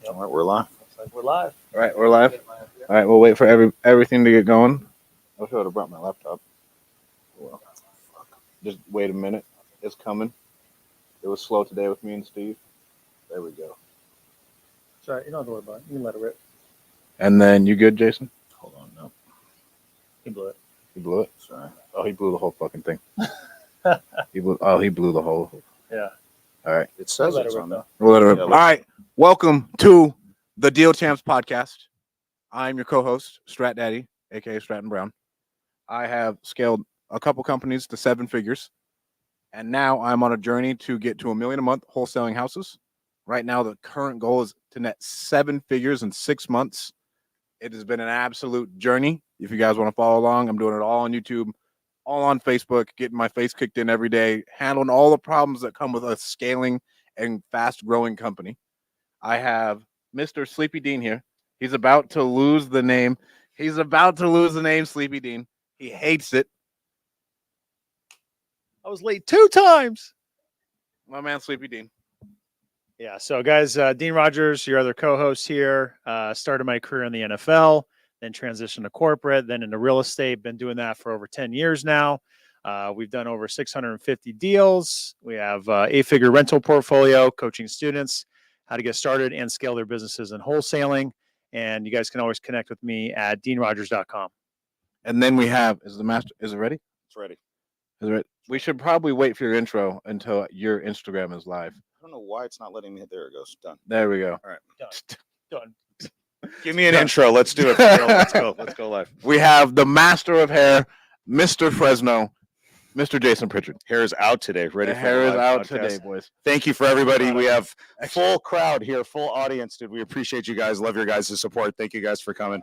Yep. All right, we're live. Looks like we're live. All right, we're live. All right, we'll wait for everything to get going. I wish I would have brought my laptop. Well, just wait a minute. It's coming. It was slow today with me and Steve. There we go. Sorry, you don't have to worry about it. You can let it rip. And then you good, Jason? Hold on, no. He blew it. He blew it. Sorry. Oh, he blew the whole fucking thing. He blew the whole. Yeah. All right. It says Let it it's rip, on though. there. We'll let it rip. Yeah, All right. Welcome to the Deal Champs podcast. I'm your co-host, Stratt Daddy, aka Stratt and Brown. I have scaled a couple companies to 7 figures, and now I'm on a journey to get to $1 million a month wholesaling houses. Right now, the current goal is to net 7 figures in 6 months. It has been an absolute journey. If you guys want to follow along, I'm doing it all on YouTube, all on Facebook, getting my face kicked in every day, handling all the problems that come with a scaling and fast-growing company. I have Mr. Sleepy Dean here. He's about to lose the name. He's about to lose the name Sleepy Dean. He hates it. I was late 2 times. My man, Sleepy Dean. Yeah. So, guys, Dean Rogers, your other co-host here, started my career in the NFL, then transitioned to corporate, then into real estate. Been doing that for over 10 years now. We've done over 650 deals. We have 8-figure rental portfolio, coaching students how to get started and scale their businesses in wholesaling. And you guys can always connect with me at deanrogers.com. And then we have, is it ready? It's ready. Is it ready? We should probably wait for your intro until your Instagram is live. I don't know why it's not letting me. There it goes. Done. There we go. All right. Done. Give me an intro. Let's do it. For real. Let's go. Let's go live. We have the master of hair, Mr. Fresno, Mr. Jason Pritchard. Hair is out today. Ready The for hair the is live out podcast. today, boys. Thank you for everybody. We have full crowd here, full audience, dude. We appreciate you guys. Love your guys' support. Thank you guys for coming.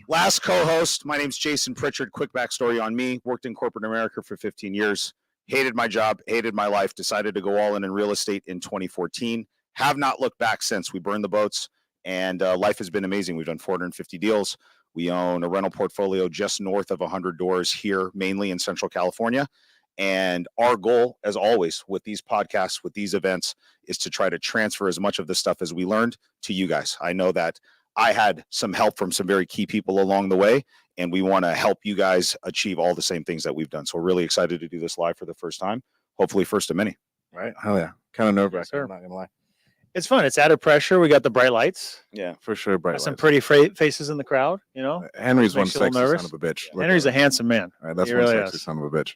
Last co-host, my name's Jason Pritchard. Quick backstory on me. Worked in corporate America for 15 years. Hated my job, hated my life. Decided to go all in real estate in 2014. Have not looked back since. We burned the boats, and life has been amazing. We've done 450 deals. We own a rental portfolio just north of 100 doors here, mainly in Central California. And our goal, as always, with these podcasts, with these events, is to try to transfer as much of the stuff as we learned to you guys. I know that I had some help from some very key people along the way, and we want to help you guys achieve all the same things that we've done. So we're really excited to do this live for the first time. Hopefully first of many. Right? Hell yeah. Kind of nerve-wracking, sir. I'm not going to lie. It's fun. It's added pressure. We got the bright lights. Yeah. For sure, bright Got some lights. pretty faces in the crowd, you know. Henry's one Makes you a sexy little son nervous. of a bitch. Look Henry's at a him. handsome man. All right, that's He one really sexy is. son of a bitch.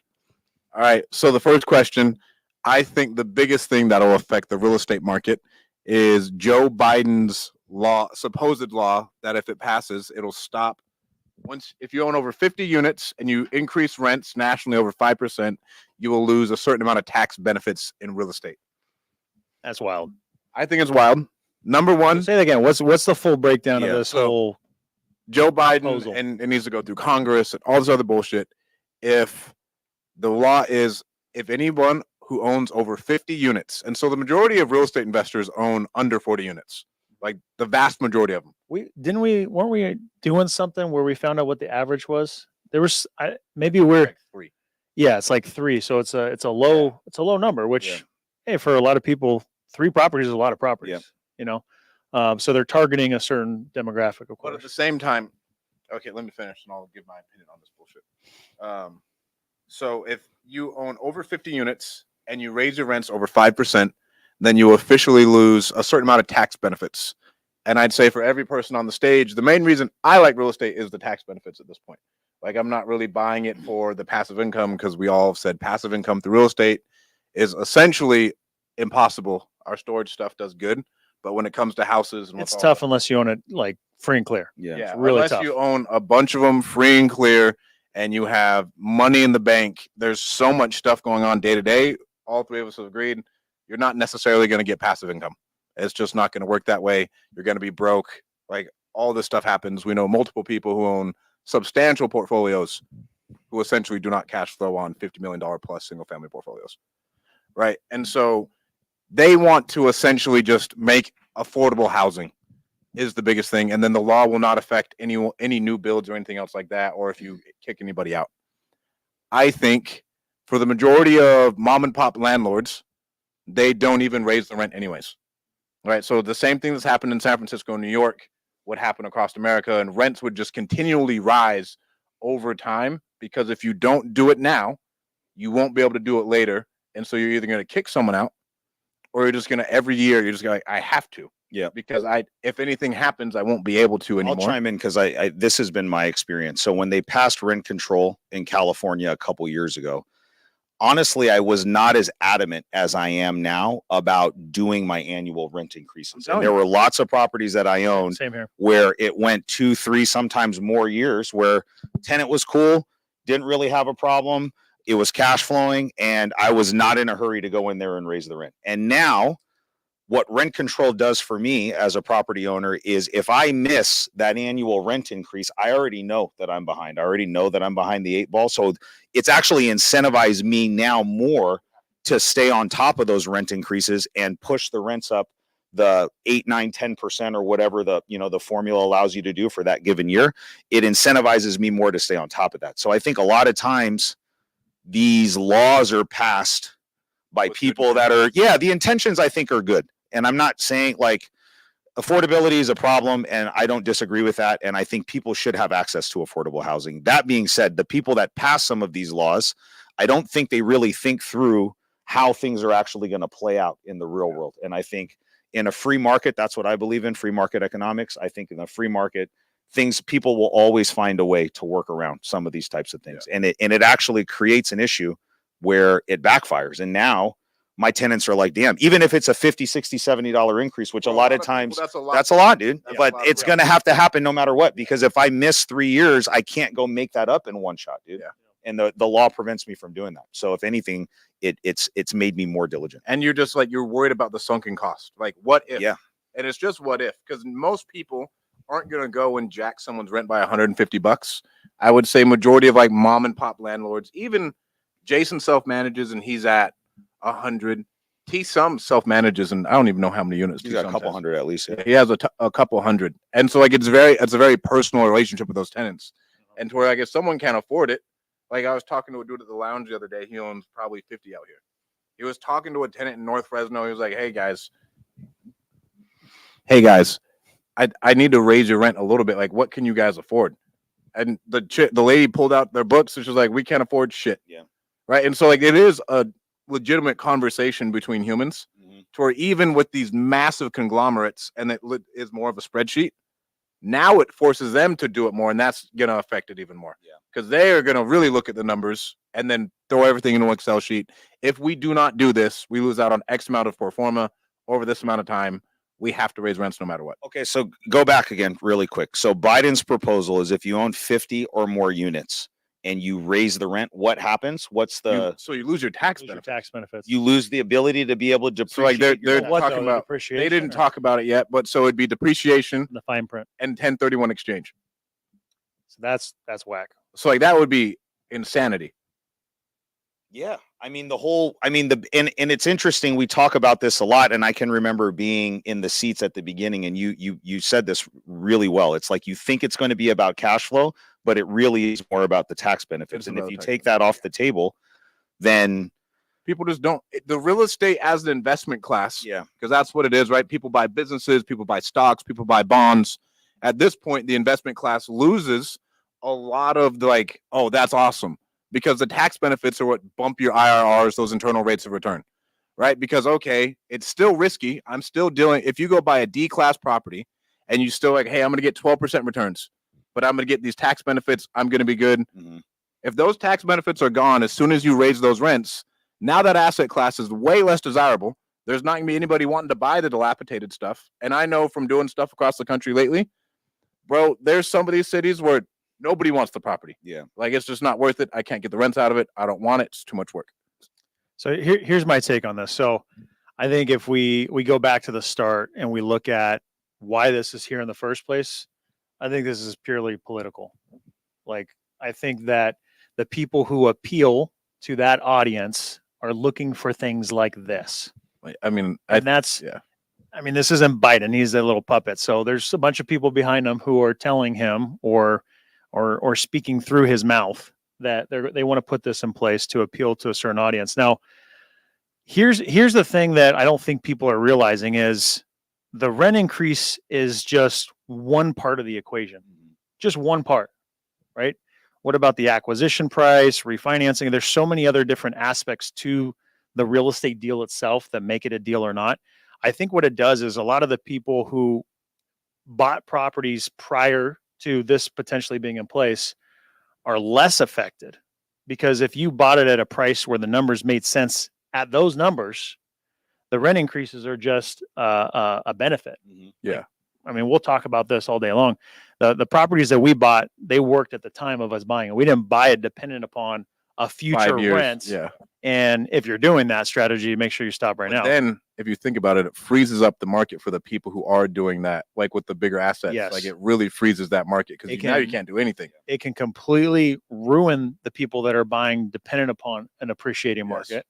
All right, so the first question, I think the biggest thing that will affect the real estate market is Joe Biden's supposed law that if it passes, it'll stop. If you own over 50 units and you increase rents nationally over 5%, you will lose a certain amount of tax benefits in real estate. That's wild. I think it's wild. Number one, Say that again. What's the full breakdown of Yeah, this so- whole? Joe Biden, proposal? and it needs to go through Congress and all this other bullshit. If the law is, if anyone who owns over 50 units, and so the majority of real estate investors own under 40 units, like the vast majority of them. Weren't we doing something where we found out what the average was? There was maybe we're Like 3. yeah, it's like 3. So it's a low number, which Yeah. hey, for a lot of people, 3 properties is a lot of properties. You know, so they're targeting a certain demographic, of But at the course. same time, okay, let me finish and I'll give my opinion on this bullshit. So if you own over 50 units and you raise your rents over 5%, then you officially lose a certain amount of tax benefits. And I'd say for every person on the stage, the main reason I like real estate is the tax benefits at this point. Like I'm not really buying it for the passive income because we all have said passive income through real estate is essentially impossible. Our storage stuff does good, but when it comes to houses, and It's tough unless you own it like free and clear. Yeah. yeah, really unless tough. you own a bunch of them free and clear and you have money in the bank, there's so much stuff going on day to day. All 3 of us have agreed you're not necessarily going to get passive income. It's just not going to work that way. You're going to be broke. Like all this stuff happens. We know multiple people who own substantial portfolios who essentially do not cash flow on $50 million plus single family portfolios. Right. And so they want to essentially just make affordable housing is the biggest thing. And then the law will not affect any new builds or anything else like that, or if you kick anybody out. I think for the majority of mom and pop landlords, they don't even raise the rent anyways. right? So the same thing that's happened in San Francisco and New York would happen across America, and rents would just continually rise over time, because if you don't do it now, you won't be able to do it later. And so you're either going to kick someone out, or you're just going to, every year, you're just going to, I have to. Yeah. Because if anything happens, I won't be able to anymore. I'll chime in because I this has been my experience. So when they passed rent control in California a couple years ago, honestly, I was not as adamant as I am now about doing my annual rent increases. And there were lots of properties that I owned Same here. where it went 2, 3, sometimes more years, where tenant was cool, didn't really have a problem. It was cash flowing, and I was not in a hurry to go in there and raise the rent. And now, what rent control does for me as a property owner is, if I miss that annual rent increase, I already know that I'm behind. I already know that I'm behind the 8 ball. So it's actually incentivized me now more to stay on top of those rent increases and push the rents up the 8, 9, 10% or whatever the formula allows you to do for that given year. It incentivizes me more to stay on top of that. So I think a lot of times these laws are passed by people that are, the intentions I think are good. And I'm not saying, like, affordability is a problem, and I don't disagree with that. And I think people should have access to affordable housing. That being said, the people that pass some of these laws, I don't think they really think through how things are actually going to play out in the real world. And I think in a free market, that's what I believe in, free market economics. I think in a free market, people will always find a way to work around some of these types of things. And it actually creates an issue where it backfires. And now my tenants are like, damn, even if it's a $50, $60, $70 increase, which a lot of times, that's a lot, dude. But it's going to have to happen no matter what, because if I miss 3 years, I can't go make that up in one shot, dude. Yeah. And the law prevents me from doing that. So if anything, it's made me more diligent. And you're just like, you're worried about the sunken cost. Like, what if? Yeah. And it's just what if, because most people aren't going to go and jack someone's rent by $150. I would say majority of like mom and pop landlords, even Jason self-manages and he's at 100. T-Sum self-manages, and I don't even know how many units. He's got a couple hundred at least. Yeah. He has a couple hundred. And so like it's a very personal relationship with those tenants. And to where, like, if someone can't afford it, like I was talking to a dude at the lounge the other day, he owns probably 50 out here. He was talking to a tenant in North Fresno. He was like, hey guys, I need to raise your rent a little bit. Like, what can you guys afford? And the lady pulled out their books, and she's like, we can't afford shit. Yeah. Right. And so like it is a legitimate conversation between humans, to where even with these massive conglomerates, and it is more of a spreadsheet, now it forces them to do it more, and that's going to affect it even more. Yeah. Because they are going to really look at the numbers and then throw everything into an Excel sheet. If we do not do this, we lose out on X amount of pro forma over this amount of time. We have to raise rents no matter what. Okay, so go back again really quick. So Biden's proposal is, if you own 50 or more units and you raise the rent, what happens? What's the... So you lose your tax benefits. You lose the ability to be able to depreciate. So like they're talking about, they didn't talk about it yet, but so it'd be depreciation, the fine print, and 1031 exchange. So that's whack. So like that would be insanity. Yeah. I mean, and it's interesting. We talk about this a lot, and I can remember being in the seats at the beginning, and you said this really well. It's like, you think it's going to be about cash flow, but it really is more about the tax benefits. And if you take that off the table, then people just don't. The real estate as an investment class, yeah, because that's what it is, right? People buy businesses, people buy stocks, people buy bonds. At this point, the investment class loses a lot of the, like, oh, that's awesome, because the tax benefits are what bump your IRRs, those internal rates of return, right? Because, okay, it's still risky. I'm still dealing. If you go buy a D-class property and you still like, hey, I'm going to get 12% returns, but I'm going to get these tax benefits, I'm going to be good. Mm-hmm. If those tax benefits are gone as soon as you raise those rents, now that asset class is way less desirable. There's not going to be anybody wanting to buy the dilapidated stuff. And I know from doing stuff across the country lately, bro, there's some of these cities where nobody wants the property. Yeah. Like, it's just not worth it. I can't get the rents out of it. I don't want it. It's too much work. So here's my take on this. So I think if we go back to the start and we look at why this is here in the first place, I think this is purely political. Like, I think that the people who appeal to that audience are looking for things like this. I mean, I mean, this isn't Biden. He's a little puppet. So there's a bunch of people behind him who are telling him or speaking through his mouth that they want to put this in place to appeal to a certain audience. Now, here's the thing that I don't think people are realizing is the rent increase is just one part of the equation, just one part, right? What about the acquisition price, refinancing? There's so many other different aspects to the real estate deal itself that make it a deal or not. I think what it does is a lot of the people who bought properties prior to this potentially being in place are less affected, because if you bought it at a price where the numbers made sense at those numbers, the rent increases are just a benefit. Yeah. Like, I mean, we'll talk about this all day long. The properties that we bought, they worked at the time of us buying it. We didn't buy it dependent upon a future 5 years. rent. Yeah. And if you're doing that strategy, make sure you stop right But now. then, if you think about it, it freezes up the market for the people who are doing that, like with the bigger assets. Yes. Like it really freezes that market because now you can't do anything. It can completely ruin the people that are buying dependent upon an appreciating Yes. market,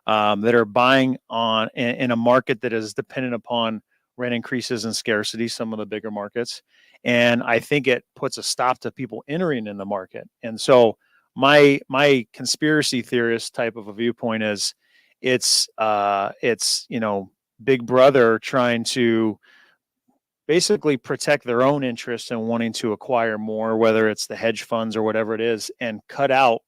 that are buying on in a market that is dependent upon rent increases and scarcity, some of the bigger markets. And I think it puts a stop to people entering in the market. And so my conspiracy theorist type of a viewpoint is it's Big Brother trying to basically protect their own interests and wanting to acquire more, whether it's the hedge funds or whatever it is, and cut out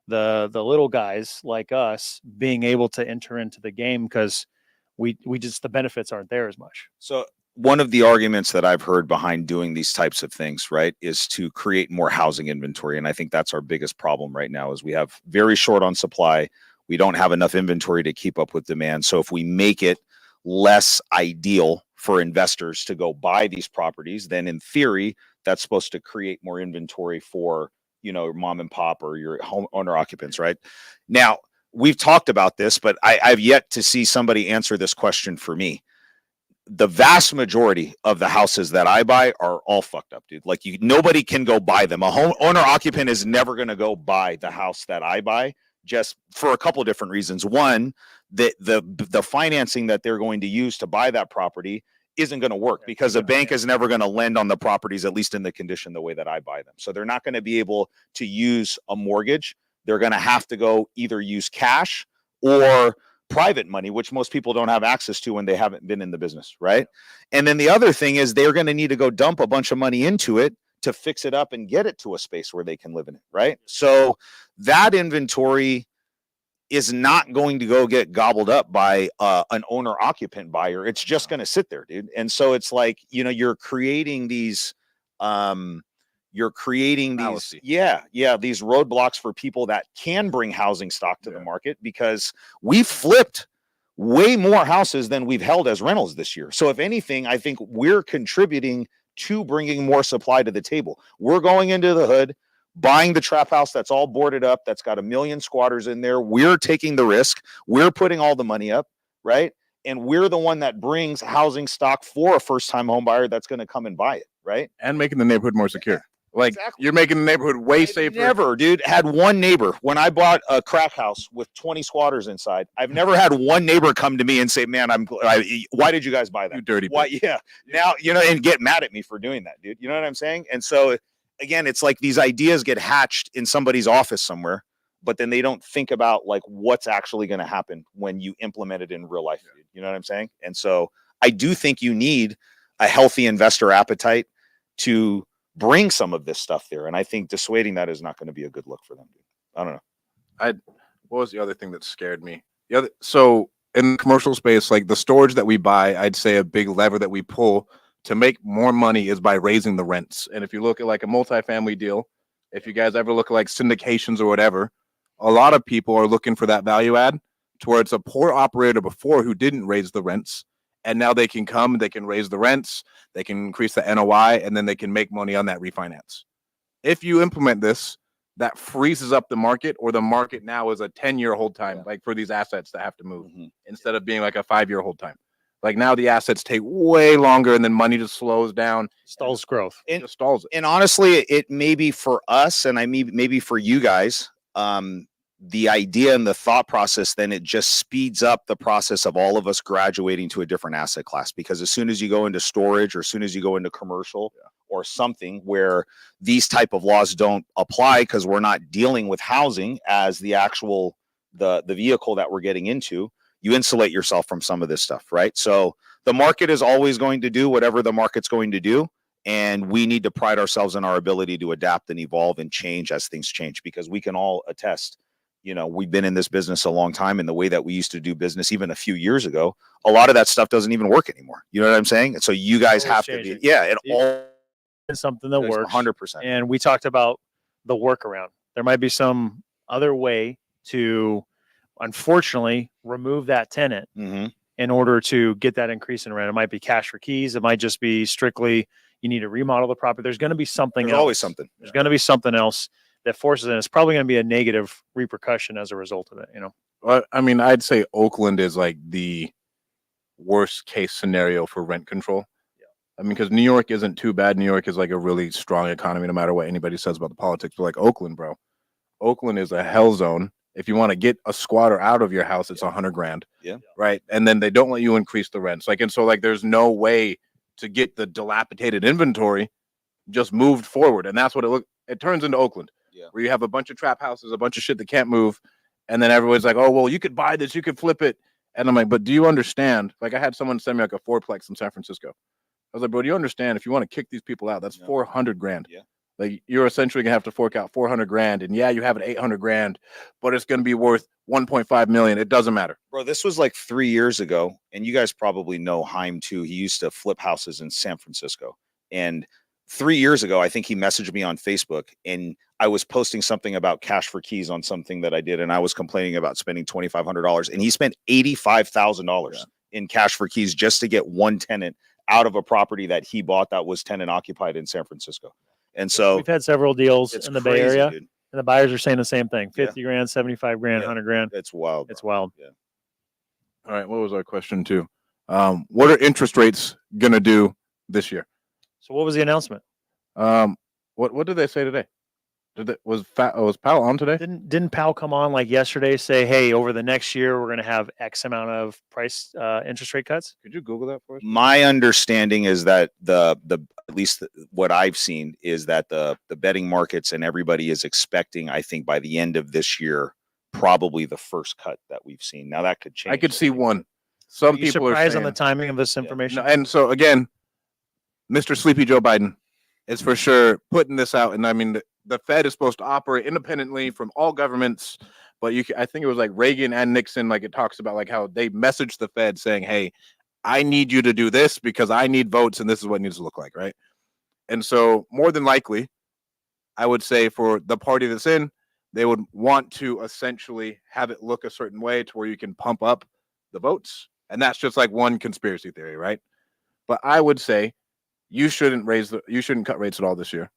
the little guys like us being able to enter into the game, because we just, the benefits aren't there as much. So one of the arguments that I've heard behind doing these types of things, right, is to create more housing inventory. And I think that's our biggest problem right now is we have very short on supply. We don't have enough inventory to keep up with demand. So if we make it less ideal for investors to go buy these properties, then in theory, that's supposed to create more inventory for, your mom and pop or your home owner occupants, right? Now, we've talked about this, but I've yet to see somebody answer this question for me. The vast majority of the houses that I buy are all fucked up, dude. Like nobody can go buy them. A home owner occupant is never going to go buy the house that I buy, just for a couple of different reasons. One, the financing that they're going to use to buy that property isn't going to work because a bank is never going to lend on the properties, at least in the condition the way that I buy them. So they're not going to be able to use a mortgage. They're going to have to go either use cash or private money, which most people don't have access to when they haven't been in the business, right? And then the other thing is they're going to need to go dump a bunch of money into it to fix it up and get it to a space where they can live in it, right? So that inventory is not going to go get gobbled up by an owner occupant buyer. It's just going to sit there, dude. And so it's like, you're creating these Fallacy. these roadblocks for people that can bring housing stock to the market, because we flipped way more houses than we've held as rentals this year. So if anything, I think we're contributing to bringing more supply to the table. We're going into the hood, buying the trap house that's all boarded up, that's got 1 million squatters in there. We're taking the risk. We're putting all the money up, right? And we're the one that brings housing stock for a first-time home buyer that's going to come and buy it, right? And making the neighborhood more secure. Like you're making the neighborhood way safer. Never, dude, had one neighbor when I bought a crack house with 20 squatters inside. I've never had one neighbor come to me and say, "Man, why did you guys buy that? You dirty why?" bitch. Yeah, now and get mad at me for doing that, dude. You know what I'm saying? And so again, it's like these ideas get hatched in somebody's office somewhere, but then they don't think about like what's actually going to happen when you implement it in real life. Dude. You know what I'm saying? And so I do think you need a healthy investor appetite to bring some of this stuff there. And I think dissuading that is not going to be a good look for them. Dude. I don't know. What was the other thing that scared me? So in the commercial space, like the storage that we buy, I'd say a big lever that we pull to make more money is by raising the rents. And if you look at like a multifamily deal, if you guys ever look at like syndications or whatever, a lot of people are looking for that value add to where it's a poor operator before who didn't raise the rents. And now they can come, they can raise the rents, they can increase the NOI, and then they can make money on that refinance. If you implement this, that freezes up the market, or the market now is a 10-year hold time, like for these assets that have to move, instead of being like a 5-year hold time. Like now the assets take way longer and then money just slows down. Stalls growth. And, just stalls it. And honestly, it may be for us, and maybe for you guys, the idea and the thought process, then it just speeds up the process of all of us graduating to a different asset class. Because as soon as you go into storage, or as soon as you go into commercial or something where these type of laws don't apply, because we're not dealing with housing as the actual the vehicle that we're getting into, you insulate yourself from some of this stuff, right? So the market is always going to do whatever the market's going to do. And we need to pride ourselves in our ability to adapt and evolve and change as things change, because we can all attest, we've been in this business a long time, and the way that we used to do business even a few years ago, a lot of that stuff doesn't even work anymore. You know what I'm saying? And so you guys Always have changing. to be, it all is something that works 100%. And we talked about the workaround. There might be some other way to, unfortunately, remove that tenant in order to get that increase in rent. It might be cash for keys. It might just be strictly you need to remodel the property. There's going to be something There's else. always something. There's going to be something else that forces it. It's probably going to be a negative repercussion as a result of it. Well, I mean, I'd say Oakland is like the worst case scenario for rent control. I mean, because New York isn't too bad. New York is like a really strong economy, no matter what anybody says about the politics. But like Oakland, bro, Oakland is a hell zone. If you want to get a squatter out of your house, it's $100,000. Yeah. Right. And then they don't let you increase the rents. And so there's no way to get the dilapidated inventory just moved forward. And that's what it turns into Oakland, where you have a bunch of trap houses, a bunch of shit that can't move. And then everybody's like, oh, well, you could buy this, you could flip it. And I'm like, but do you understand? Like, I had someone send me like a fourplex in San Francisco. I was like, bro, do you understand? If you want to kick these people out, that's $400,000. Yeah. Like, you're essentially gonna have to fork out $400,000, and you have an $800,000, but it's gonna be worth $1.5 million. It doesn't matter, bro. This was like 3 years ago, and you guys probably know Heim too. He used to flip houses in San Francisco, and 3 years ago, I think he messaged me on Facebook, and I was posting something about cash for keys on something that I did, and I was complaining about spending $2,500, and he spent $85,000 in cash for keys just to get one tenant out of a property that he bought that was tenant occupied in San Francisco. And so we've had several deals in the Bay Area, dude. and the buyers are saying the same thing: $50,000, $75,000, $100,000. It's wild. It's wild. Yeah. All right. What was our question too? What are interest rates gonna do this year? So what was the announcement? What did they say today? Was Powell on today? Didn't Powell come on like yesterday, say, hey, over the next year we're going to have X amount of price interest rate cuts? Could you Google that for us? My understanding is that at least what I've seen is that the betting markets and everybody is expecting, I think, by the end of this year, probably the first cut that we've seen. Now that could change. I could see one. Some Are you people are surprised saying, on the timing of this information? No, and so again, Mr. Sleepy Joe Biden is for sure putting this out. And I mean, the Fed is supposed to operate independently from all governments, but I think it was like Reagan and Nixon, like it talks about like how they messaged the Fed saying, hey, I need you to do this because I need votes and this is what it needs to look like, right? And so more than likely, I would say for the party that's in, they would want to essentially have it look a certain way to where you can pump up the votes. And that's just like one conspiracy theory, right? But I would say you shouldn't cut rates at all this year.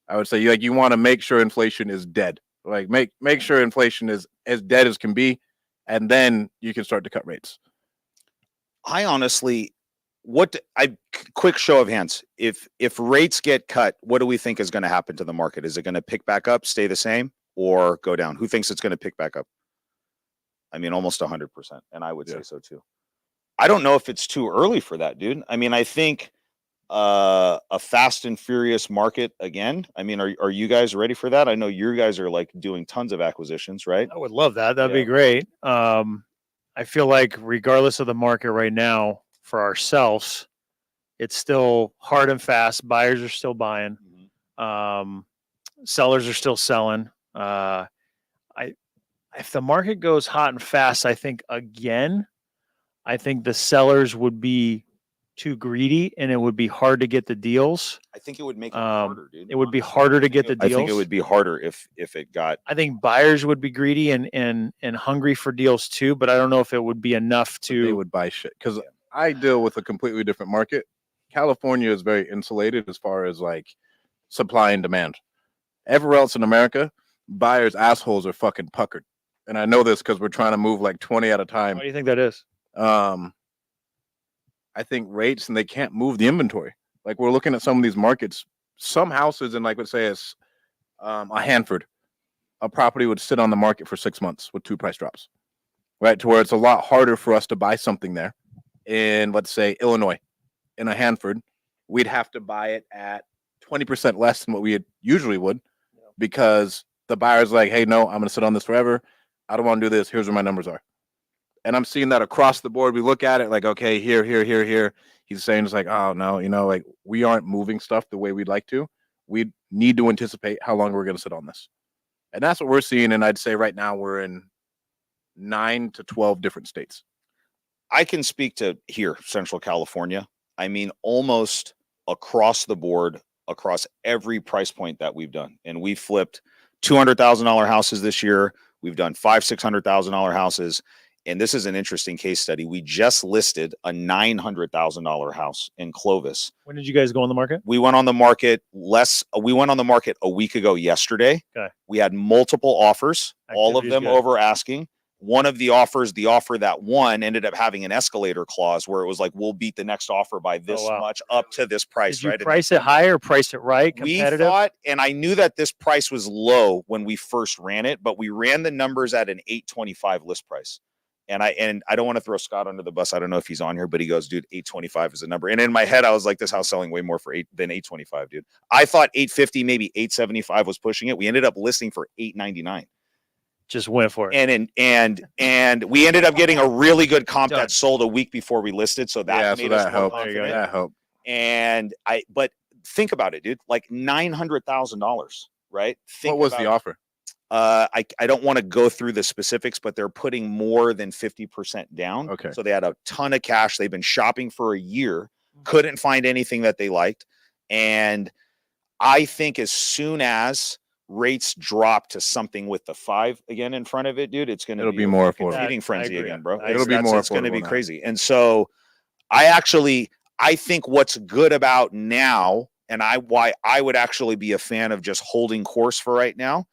I would say you want to make sure inflation is dead. Like make sure inflation is as dead as can be, and then you can start to cut rates. I honestly, quick show of hands. If rates get cut, what do we think is going to happen to the market? Is it going to pick back up, stay the same, or go down? Who thinks it's going to pick back up? I mean, almost 100%, and I would say so too. I don't know if it's too early for that, dude. I mean, I think a fast and furious market again. I mean, are you guys ready for that? I know you guys are like doing tons of acquisitions, right? I would love that. That'd be great. I feel like regardless of the market right now for ourselves, it's still hard and fast. Buyers are still buying. Sellers are still selling. If the market goes hot and fast, I think the sellers would be too greedy and it would be hard to get the deals. I think it would make it harder, dude. It would be harder to get the deals. I think it would be harder if it got. I think buyers would be greedy and hungry for deals too, but I don't know if it would be enough to. They would buy shit because I deal with a completely different market. California is very insulated as far as like supply and demand. Everywhere else in America, buyers' assholes are fucking puckered. And I know this because we're trying to move like 20 at a time. Why do you think that is? I think rates and they can't move the inventory. Like we're looking at some of these markets, some houses in like let's say it's a Hanford, a property would sit on the market for 6 months with 2 price drops, right? To where it's a lot harder for us to buy something there. In let's say Illinois, in a Hanford, we'd have to buy it at 20% less than what we usually would, because the buyer's like, hey, no, I'm going to sit on this forever. I don't want to do this. Here's where my numbers are. And I'm seeing that across the board. We look at it like, okay, here, here, here, here. He's saying it's like, oh no, like we aren't moving stuff the way we'd like to. We need to anticipate how long we're going to sit on this. And that's what we're seeing. And I'd say right now we're in 9 to 12 different states. I can speak to here, Central California. I mean, almost across the board, across every price point that we've done. And we flipped $200,000 houses this year. We've done $500,000-$600,000 houses. And this is an interesting case study. We just listed a $900,000 house in Clovis. When did you guys go on the market? We went on the market a week ago yesterday. Okay. We had multiple offers, all of Activity's them good. over asking. One of the offers, the offer that won, ended up having an escalator clause where it was like, we'll beat the next offer by this much up to this price. Did you right? price it higher or price it right? We Competitive? thought, and I knew that this price was low when we first ran it, but we ran the numbers at an $825 list price. And I don't want to throw Scott under the bus. I don't know if he's on here, but he goes, dude, $825 is a number. And in my head, I was like, this house selling way more than $825, dude. I thought $850, maybe $875 was pushing it. We ended up listing for $899. Just went for it. And we ended up getting a really good comp Done. that sold a week before we listed. So that made us more helped. confident. That helped. And but think about it, dude, like $900,000, right? What was the offer? I don't want to go through the specifics, but they're putting more than 50% down. Okay. So they had a ton of cash. They've been shopping for a year, couldn't find anything that they liked. And I think as soon as rates drop to something with the 5 again in front of it, dude, it's going to be more affordable. feeding frenzy again, bro. It'll be more It's going to be affordable now. crazy. And so I think what's good about now, and why I would actually be a fan of just holding course for right now,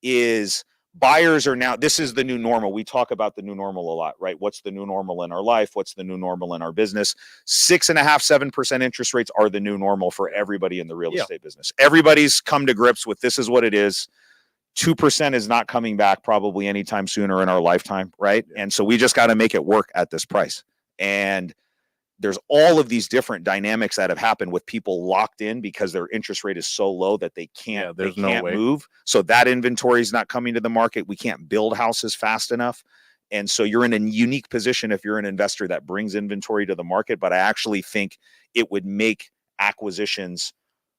is buyers are now, this is the new normal. We talk about the new normal a lot, right? What's the new normal in our life? What's the new normal in our business? 6.5%, 7% interest rates are the new normal for everybody in the real estate business. Everybody's come to grips with this is what it is. 2% is not coming back probably anytime sooner in our lifetime, right? And so we just got to make it work at this price. And there's all of these different dynamics that have happened with people locked in because their interest rate is so low that they can't, move. So that inventory is not coming to the market. We can't build houses fast enough. And so you're in a unique position if you're an investor that brings inventory to the market. But I actually think it would make acquisitions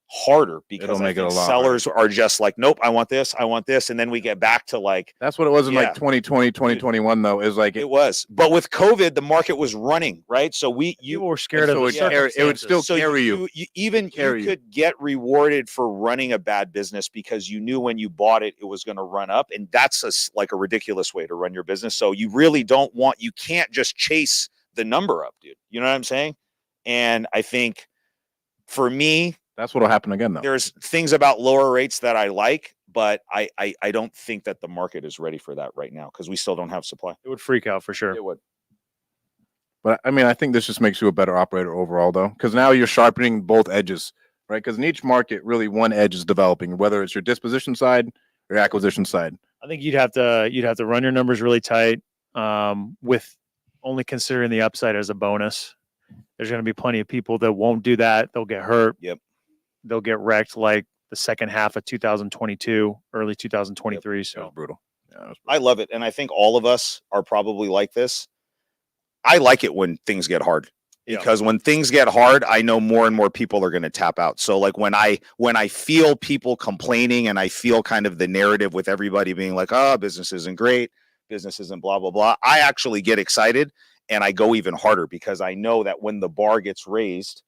harder because I think sellers are just like, nope, I want this. And then we get back to like, that's what it was in like 2020, 2021 though, is like, it was, but with COVID, the market was running, right? So you were scared of it would still carry you. You could get rewarded for running a bad business because you knew when you bought it, it was going to run up. And that's like a ridiculous way to run your business. So you really you can't just chase the number up, dude. You know what I'm saying? And I think for me, that's what'll happen again, though. There's things about lower rates that I like, but I don't think that the market is ready for that right now because we still don't have supply. It would freak out for sure. It would. But I mean, I think this just makes you a better operator overall, though, because now you're sharpening both edges, right? Because in each market, really one edge is developing, whether it's your disposition side or your acquisition side. I think you'd have to run your numbers really tight, with only considering the upside as a bonus. There's going to be plenty of people that won't do that. They'll get hurt. Yep. They'll get wrecked like the second half of 2022, early 2023. Yep. So That was brutal. I love it. And I think all of us are probably like this. I like it when things get hard because when things get hard, I know more and more people are going to tap out. So like when I feel people complaining and I feel kind of the narrative with everybody being like, oh, business isn't great, business isn't blah, blah, blah. I actually get excited and I go even harder because I know that when the bar gets raised,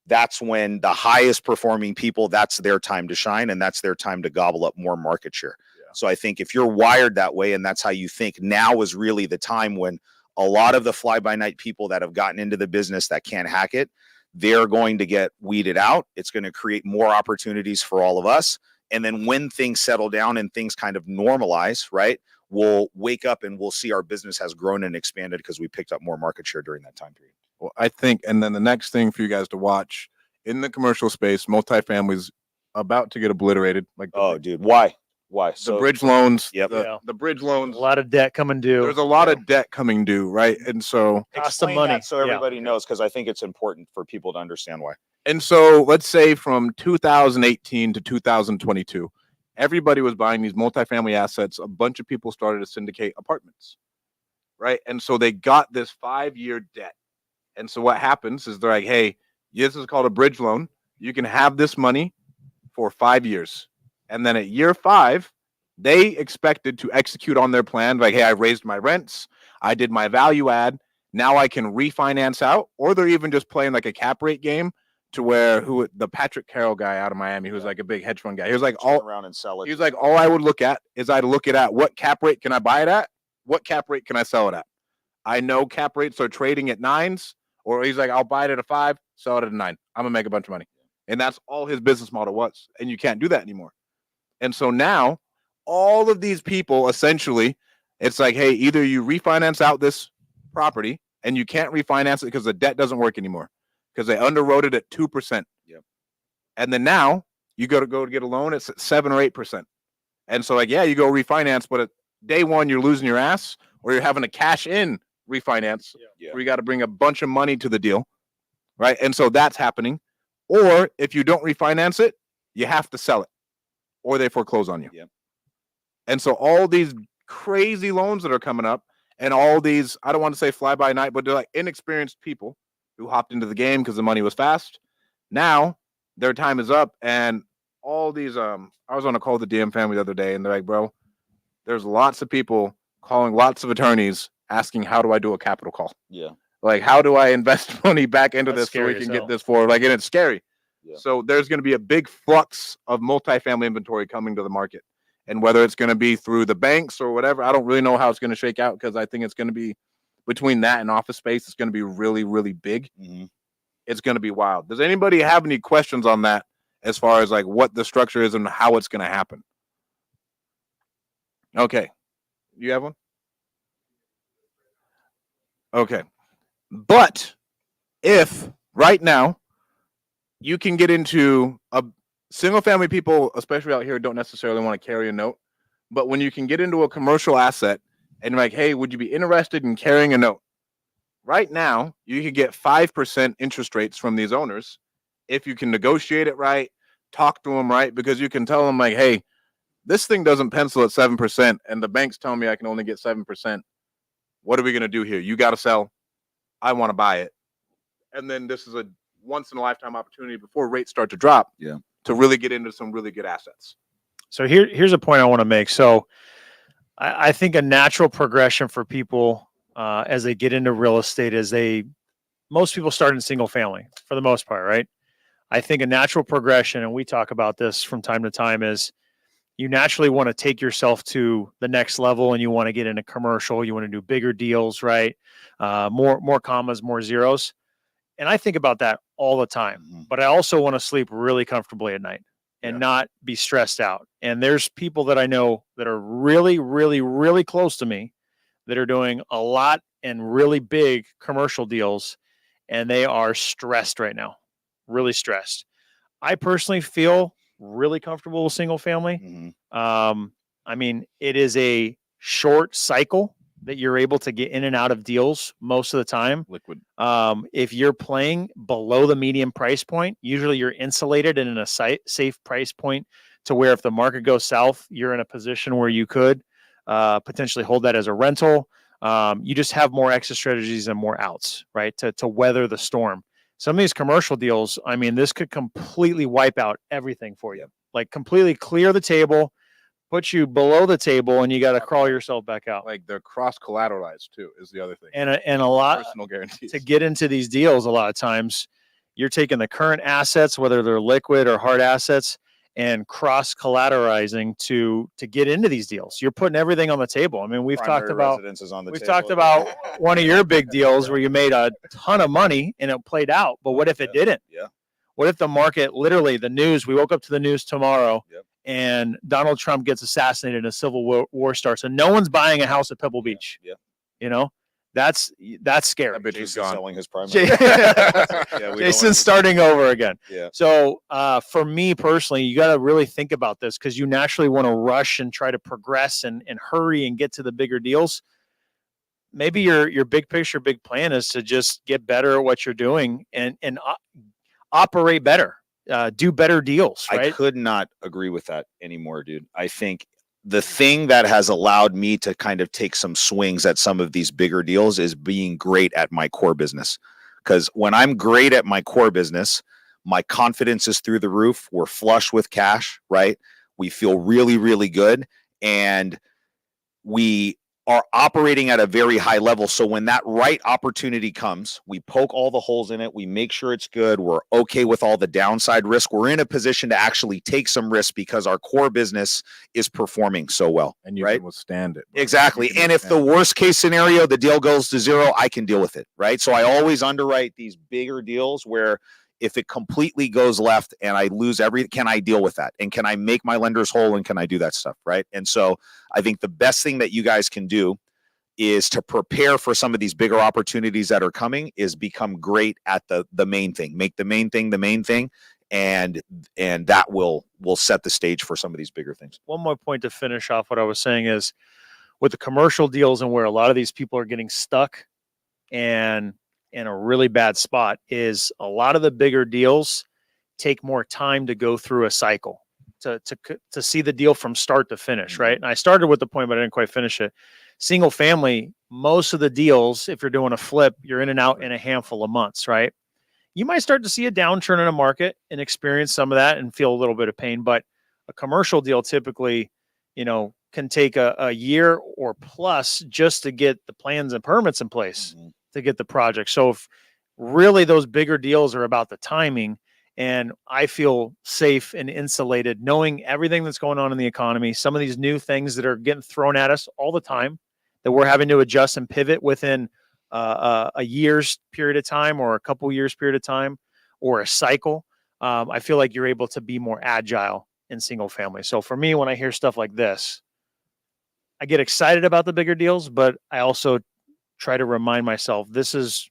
that's when the highest performing people, that's their time to shine and that's their time to gobble up more market share. Yeah. So I think if you're wired that way and that's how you think, now is really the time when a lot of the fly-by-night people that have gotten into the business that can't hack it, they're going to get weeded out. It's going to create more opportunities for all of us. And then when things settle down and things kind of normalize, right, we'll wake up and we'll see our business has grown and expanded because we picked up more market share during that time period. Well, I think, and then the next thing for you guys to watch in the commercial space, multifamily's about to get obliterated. Like, dude, why? The bridge loans. Yep. The bridge loans. A lot of debt coming due. There's a lot of debt coming due, right? And so cost some money, so everybody knows, because I think it's important for people to understand why. And so let's say from 2018 to 2022, everybody was buying these multifamily assets. A bunch of people started to syndicate apartments. right? And so they got this 5-year debt. And so what happens is they're like, hey, this is called a bridge loan. You can have this money for 5 years. And then at year 5, they expected to execute on their plan. Like, hey, I raised my rents. I did my value add. Now I can refinance out. Or they're even just playing like a cap rate game to where the Patrick Carroll guy out of Miami, who's like a big hedge fund guy. He was like, Turn around and sell it. he was like, all I would look at is I'd look at what cap rate can I buy it at? What cap rate can I sell it at? I know cap rates are trading at 9s. Or he's like, I'll buy it at a 5, sell it at a 9. I'm going to make a bunch of money. And that's all his business model was. And you can't do that anymore. And so now all of these people, essentially, it's like, hey, either you refinance out this property and you can't refinance it because the debt doesn't work anymore because they underwrote it at 2%. Yep. And then now you go to get a loan, it's at 7 or 8%. And so like, yeah, you go refinance, but at day one, you're losing your ass or you're having to cash in refinance where you got to bring a bunch of money to the deal, right? And so that's happening. Or if you don't refinance it, you have to sell it or they foreclose on you. Yep. And so all these crazy loans that are coming up and all these, I don't want to say fly by night, but they're like inexperienced people who hopped into the game because the money was fast. Now their time is up. And all these, I was on a call with the DM family the other day and they're like, bro, there's lots of people calling lots of attorneys asking, how do I do a capital call? Yeah. Like, how do I invest money back into That's this so we scary can as get hell. this forward? Like, and it's scary. Yeah. So there's going to be a big flux of multifamily inventory coming to the market. And whether it's going to be through the banks or whatever, I don't really know how it's going to shake out because I think it's going to be between that and office space. It's going to be really, really big. Mm-hmm. It's going to be wild. Does anybody have any questions on that as far as like what the structure is and how it's going to happen? Okay. You have one? Okay. But if right now you can get into a single family, people, especially out here, don't necessarily want to carry a note. But when you can get into a commercial asset and you're like, hey, would you be interested in carrying a note? Right now, you can get 5% interest rates from these owners if you can negotiate it right, talk to them right, because you can tell them like, hey, this thing doesn't pencil at 7%, and the bank's telling me I can only get 7%. What are we going to do here? You got to sell. I want to buy it. And then this is a once-in-a-lifetime opportunity before rates start to drop to really get into some really good assets. So here's a point I want to make. So I think a natural progression for people as they get into real estate is most people start in single family for the most part, right? I think a natural progression, and we talk about this from time to time, is you naturally want to take yourself to the next level and you want to get into commercial. You want to do bigger deals, right? More commas, more zeros. And I think about that all the time, but I also want to sleep really comfortably at night and not be stressed out. And there's people that I know that are really, really, really close to me that are doing a lot and really big commercial deals, and they are stressed right now, really stressed. I personally feel really comfortable with single family. Mm-hmm. I mean, it is a short cycle that you're able to get in and out of deals most of the time. Liquid. If you're playing below the median price point, usually you're insulated and in a safe price point to where if the market goes south, you're in a position where you could potentially hold that as a rental. You just have more exit strategies and more outs, right? To weather the storm. Some of these commercial deals, I mean, this could completely wipe out everything for you. Like completely clear the table, put you below the table, and you got to crawl yourself back out. Like they're cross collateralized too, is the other thing. And a lot personal guarantees to get into these deals. A lot of times, you're taking the current assets, whether they're liquid or hard assets, and cross collateralizing to get into these deals. You're putting everything on the table. I mean, we've talked about one of your big deals where you made a ton of money and it played out. But what if it didn't? Yeah. What if the market, literally the news, we woke up to the news tomorrow and Donald Trump gets assassinated and a civil war starts and no one's buying a house at Pebble Beach? Yeah. You know, that's scary. That bitch is gone. Selling his primary. Jason's starting over again. Yeah. So for me personally, you got to really think about this because you naturally want to rush and try to progress and hurry and get to the bigger deals. Maybe your big picture, big plan is to just get better at what you're doing and operate better, do better deals. Right? I could not agree with that anymore, dude. I think the thing that has allowed me to kind of take some swings at some of these bigger deals is being great at my core business. Because when I'm great at my core business, my confidence is through the roof. We're flush with cash, right? We feel really, really good. And we are operating at a very high level. So when that right opportunity comes, we poke all the holes in it. We make sure it's good. We're okay with all the downside risk. We're in a position to actually take some risk because our core business is performing so well. And you right? can withstand it. Exactly. And if the worst case scenario, the deal goes to zero, I can deal with it. Right. So I always underwrite these bigger deals where if it completely goes left and I lose everything, can I deal with that? And can I make my lenders whole? And can I do that stuff? Right. And so I think the best thing that you guys can do is to prepare for some of these bigger opportunities that are coming is become great at the main thing, make the main thing, and that will set the stage for some of these bigger things. One more point to finish off what I was saying is with the commercial deals and where a lot of these people are getting stuck and in a really bad spot is a lot of the bigger deals take more time to go through a cycle to see the deal from start to finish, right? And I started with the point, but I didn't quite finish it. Single family, most of the deals, if you're doing a flip, you're in and out in a handful of months, right? You might start to see a downturn in a market and experience some of that and feel a little bit of pain, but a commercial deal typically, can take a year or plus just to get the plans and permits in place to get the project. So if really those bigger deals are about the timing, and I feel safe and insulated knowing everything that's going on in the economy, some of these new things that are getting thrown at us all the time that we're having to adjust and pivot within a year's period of time or a couple years period of time or a cycle. I feel like you're able to be more agile in single family. So for me, when I hear stuff like this, I get excited about the bigger deals, but I also try to remind myself this is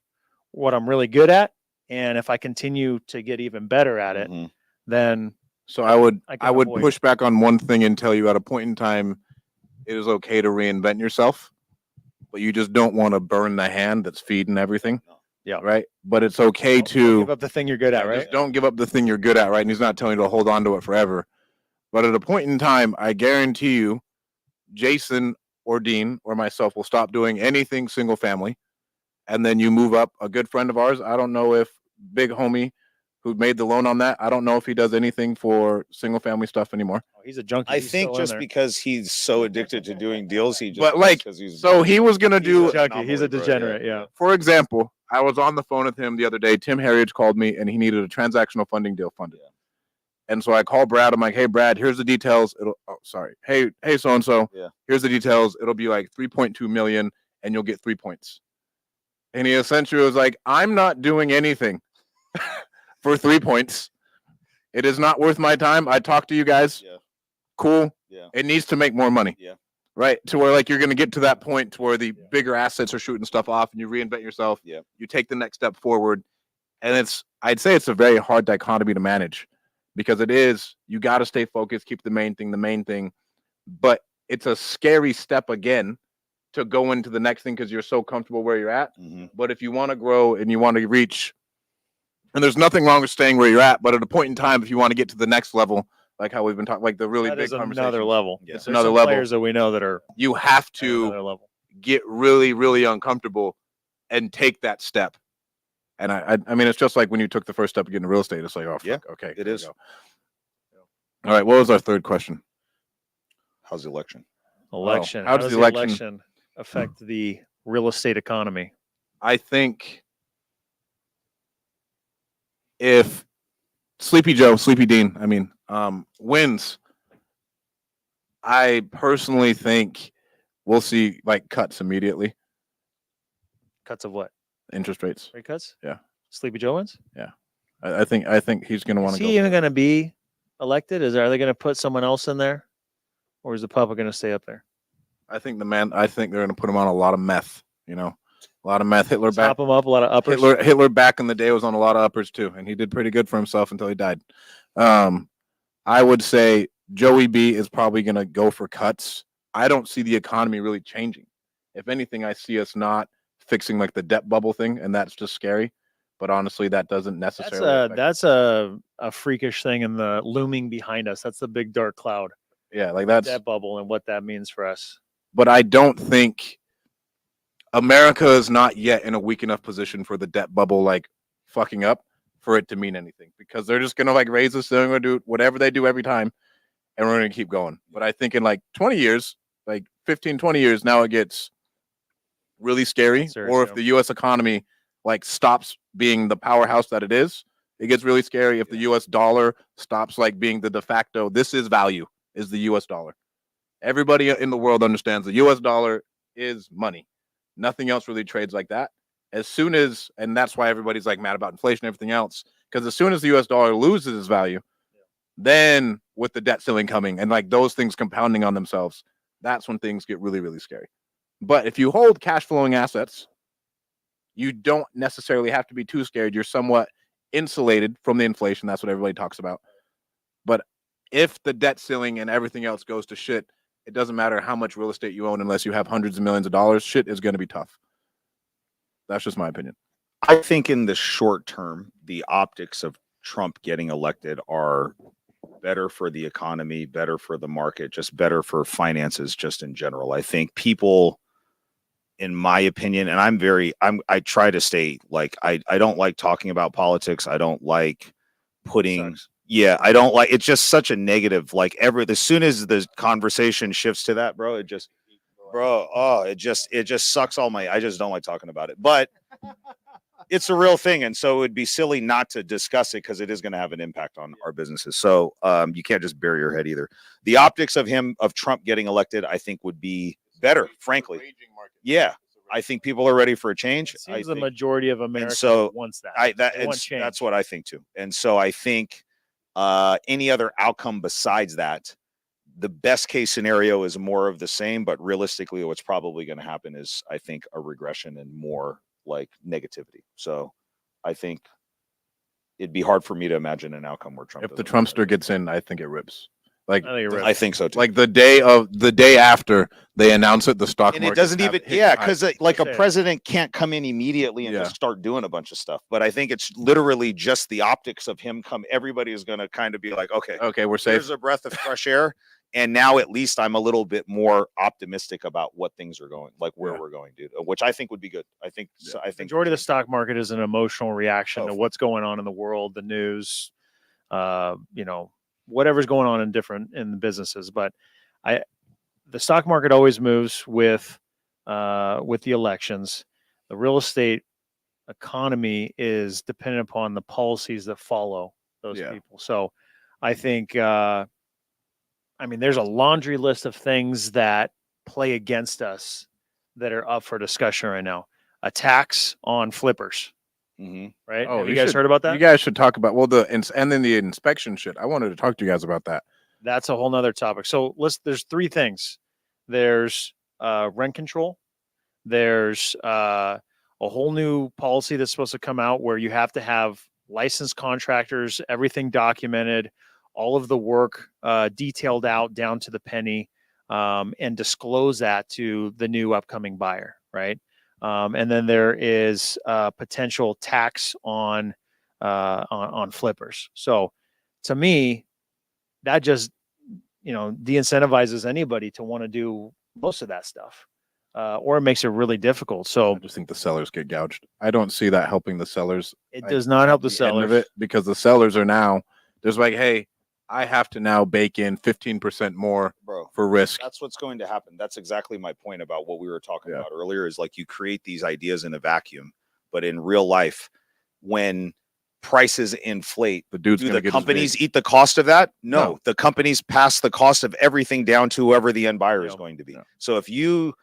what I'm really good at. And if I continue to get even better at it, then so I would avoid push back on one thing and tell you at a point in time, it is okay to reinvent yourself, but you just don't want to burn the hand that's feeding everything. Yeah. Right. But it's okay don't to give up the thing you're good at, right? Just don't give up the thing you're good at, right? And he's not telling you to hold on to it forever. But at a point in time, I guarantee you, Jason or Dean or myself will stop doing anything single family. And then you move up. A good friend of ours, I don't know if big homie who made the loan on that, I don't know if he does anything for single family stuff anymore. Oh, he's a junkie. I He's think still in just there. because he's so addicted to doing deals, he just But like, so he was gonna do. Junkie. He's a degenerate. Yeah. For example, I was on the phone with him the other day. Tim Harriage called me and he needed a transactional funding deal funded. And so I called Brad. I'm like, hey, Brad, here's the details. Hey, so-and-so. Yeah. Here's the details. It'll be like 3.2 million and you'll get 3 points. And he essentially was like, I'm not doing anything for 3 points. It is not worth my time. I talked to you guys. Yeah. Cool. Yeah. It needs to make more money. Yeah. Right. To where like you're going to get to that point to where the bigger assets are shooting stuff off and you reinvent yourself. Yeah. You take the next step forward. And I'd say it's a very hard dichotomy to manage because you got to stay focused, keep the main thing. But it's a scary step again to go into the next thing because you're so comfortable where you're at. But if you want to grow and you want to reach, and there's nothing wrong with staying where you're at, but at a point in time, if you want to get to the next level, like how we've been talking, like the really That big is conversation, another level. Yeah. It's There's another some level. players that we know that are You have at another to level. get really, really uncomfortable and take that step. And I mean, it's just like when you took the first step to get into real estate. It's like, oh, fuck, Yeah, okay, it is. All right, what was our third question? How's the election? Election. How does the election affect the real estate economy? I think if Sleepy Dean, wins, I personally think we'll see like cuts immediately. Cuts of what? Interest rates. Rate cuts? Yeah. Sleepy Joe wins? Yeah. I think he's going to want Is to go. he even going to be elected? Are they going to put someone else in there? Or is the public going to stay up there? I think they're going to put him on a lot of meth, a lot of meth. Hitler back. Top him up, a lot of uppers. Hitler back in the day was on a lot of uppers too, and he did pretty good for himself until he died. I would say Joey B is probably going to go for cuts. I don't see the economy really changing. If anything, I see us not fixing like the debt bubble thing, and that's just scary. But honestly, that doesn't necessarily. That's a freakish thing in the looming behind us. That's the big dark cloud. Yeah, like the that's. debt bubble and what that means for us. But I don't think America is not yet in a weak enough position for the debt bubble like fucking up for it to mean anything, because they're just gonna like raise the ceiling or do whatever they do every time, and we're gonna keep going. But I think in like 20 years, like 15, 20 years, now it gets really scary. Serious, Or if yeah. the US economy like stops being the powerhouse that it is, it gets really scary. If the US dollar stops like being the de facto, this is value, is the US dollar. Everybody in the world understands the US dollar is money. Nothing else really trades like that. As soon as, and that's why everybody's like mad about inflation and everything else, because as soon as the US dollar loses its value, then with the debt ceiling coming and like those things compounding on themselves, that's when things get really, really scary. But if you hold cash flowing assets, you don't necessarily have to be too scared. You're somewhat insulated from the inflation. That's what everybody talks about. But if the debt ceiling and everything else goes to shit, it doesn't matter how much real estate you own unless you have hundreds of millions of dollars. Shit is going to be tough. That's just my opinion. I think in the short term, the optics of Trump getting elected are better for the economy, better for the market, just better for finances, just in general. I think people, in my opinion, and I try to stay like, I don't like talking about politics. I don't like putting, I don't like, it's just such a negative, like as soon as the conversation shifts to that, bro, it just sucks I just don't like talking about it, but it's a real thing. And so it would be silly not to discuss it because it is going to have an impact on our businesses. So you can't just bury your head either. The optics of Trump getting elected, I think would be better, frankly. Yeah. I think people are ready for a change. It seems the majority of America wants that. That's what I think too. And so I think any other outcome besides that, the best case scenario is more of the same, but realistically, what's probably going to happen is, I think, a regression and more like negativity. So I think it'd be hard for me to imagine an outcome where Trump. If the Trumpster gets in, I think it rips. Like I think so too. Like the day after they announce it, the stock market. And it doesn't even, because like a president can't come in immediately and just start doing a bunch of stuff. But I think it's literally just the optics of him everybody is going to kind of be like, okay, we're safe. Here's a breath of fresh air. And now at least I'm a little bit more optimistic about what things are going, like where we're going, dude, which I think would be good. I think majority of the stock market is an emotional reaction to what's going on in the world, the news, whatever's going on in the businesses. But the stock market always moves with the elections. The real estate economy is dependent upon the policies that follow those people. So I think, there's a laundry list of things that play against us that are up for discussion right now. A tax on flippers. Right? Oh, have you guys heard about that? You guys should talk about and then the inspection shit. I wanted to talk to you guys about that. That's a whole nother topic. So there's three things. There's rent control. There's a whole new policy that's supposed to come out where you have to have licensed contractors, everything documented, all of the work detailed out down to the penny, and disclose that to the new upcoming buyer, right? And then there is potential tax on flippers. So to me, that just de-incentivizes anybody to want to do most of that stuff, or it makes it really difficult. So I just think the sellers get gouged. I don't see that helping the sellers. It does not help the sellers because the sellers are now there's like, hey, I have to now bake in 15% more for risk. That's what's going to happen. That's exactly my point about what we were talking about earlier, is like you create these ideas in a vacuum, but in real life, when prices inflate, do the companies eat the cost of that? No, the companies pass the cost of everything down to whoever the end buyer is going to be. So if you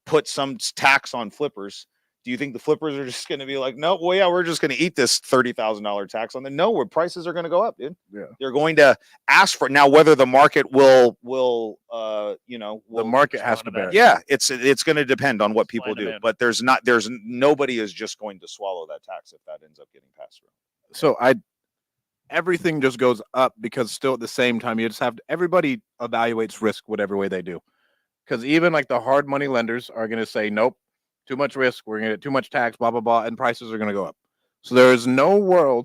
put some tax on flippers, do you think the flippers are just going to be like, no, well, yeah, we're just going to eat this $30,000 tax on them? No, where prices are going to go up, dude. Yeah. They're going to ask for it. Now, whether the market will the market has to bear. Yeah, it's going to depend on what people do, but nobody is just going to swallow that tax if that ends up getting passed through. So everything just goes up because still at the same time, you just have everybody evaluates risk whatever way they do. Because even like the hard money lenders are going to say, nope, too much risk, we're going to get too much tax, blah, blah, blah, and prices are going to go up. So there is no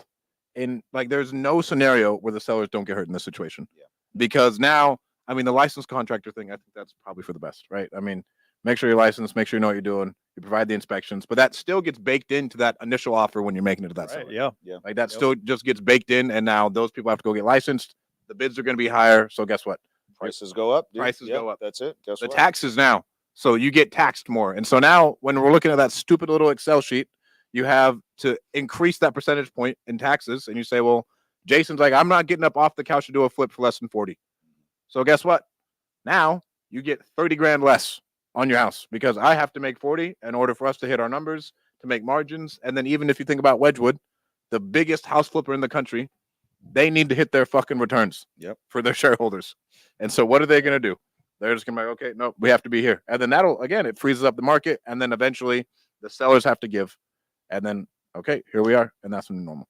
there's no scenario where the sellers don't get hurt in this situation. Yeah. Because now, I mean, the licensed contractor thing, I think that's probably for the best, right? I mean, make sure you're licensed, make sure you know what you're doing, you provide the inspections, but that still gets baked into that initial offer when you're making it to that Right. seller. Yeah. Like that still just gets baked in, and now those people have to go get licensed. The bids are going to be higher. So guess what? Prices go up. Dude. Prices go up. That's it. Guess The what? taxes now. So you get taxed more. And so now when we're looking at that stupid little Excel sheet, you have to increase that percentage point in taxes. And you say, well, Jason's like, I'm not getting up off the couch to do a flip for less than 40. So guess what? Now you get 30 grand less on your house because I have to make 40 in order for us to hit our numbers, to make margins. And then even if you think about Wedgwood, the biggest house flipper in the country, they need to hit their fucking returns for their shareholders. And so what are they going to do? They're just going to be like, okay, no, we have to be here. And then that'll, again, it freezes up the market. And then eventually the sellers have to give. And then, okay, here we are. And that's normal.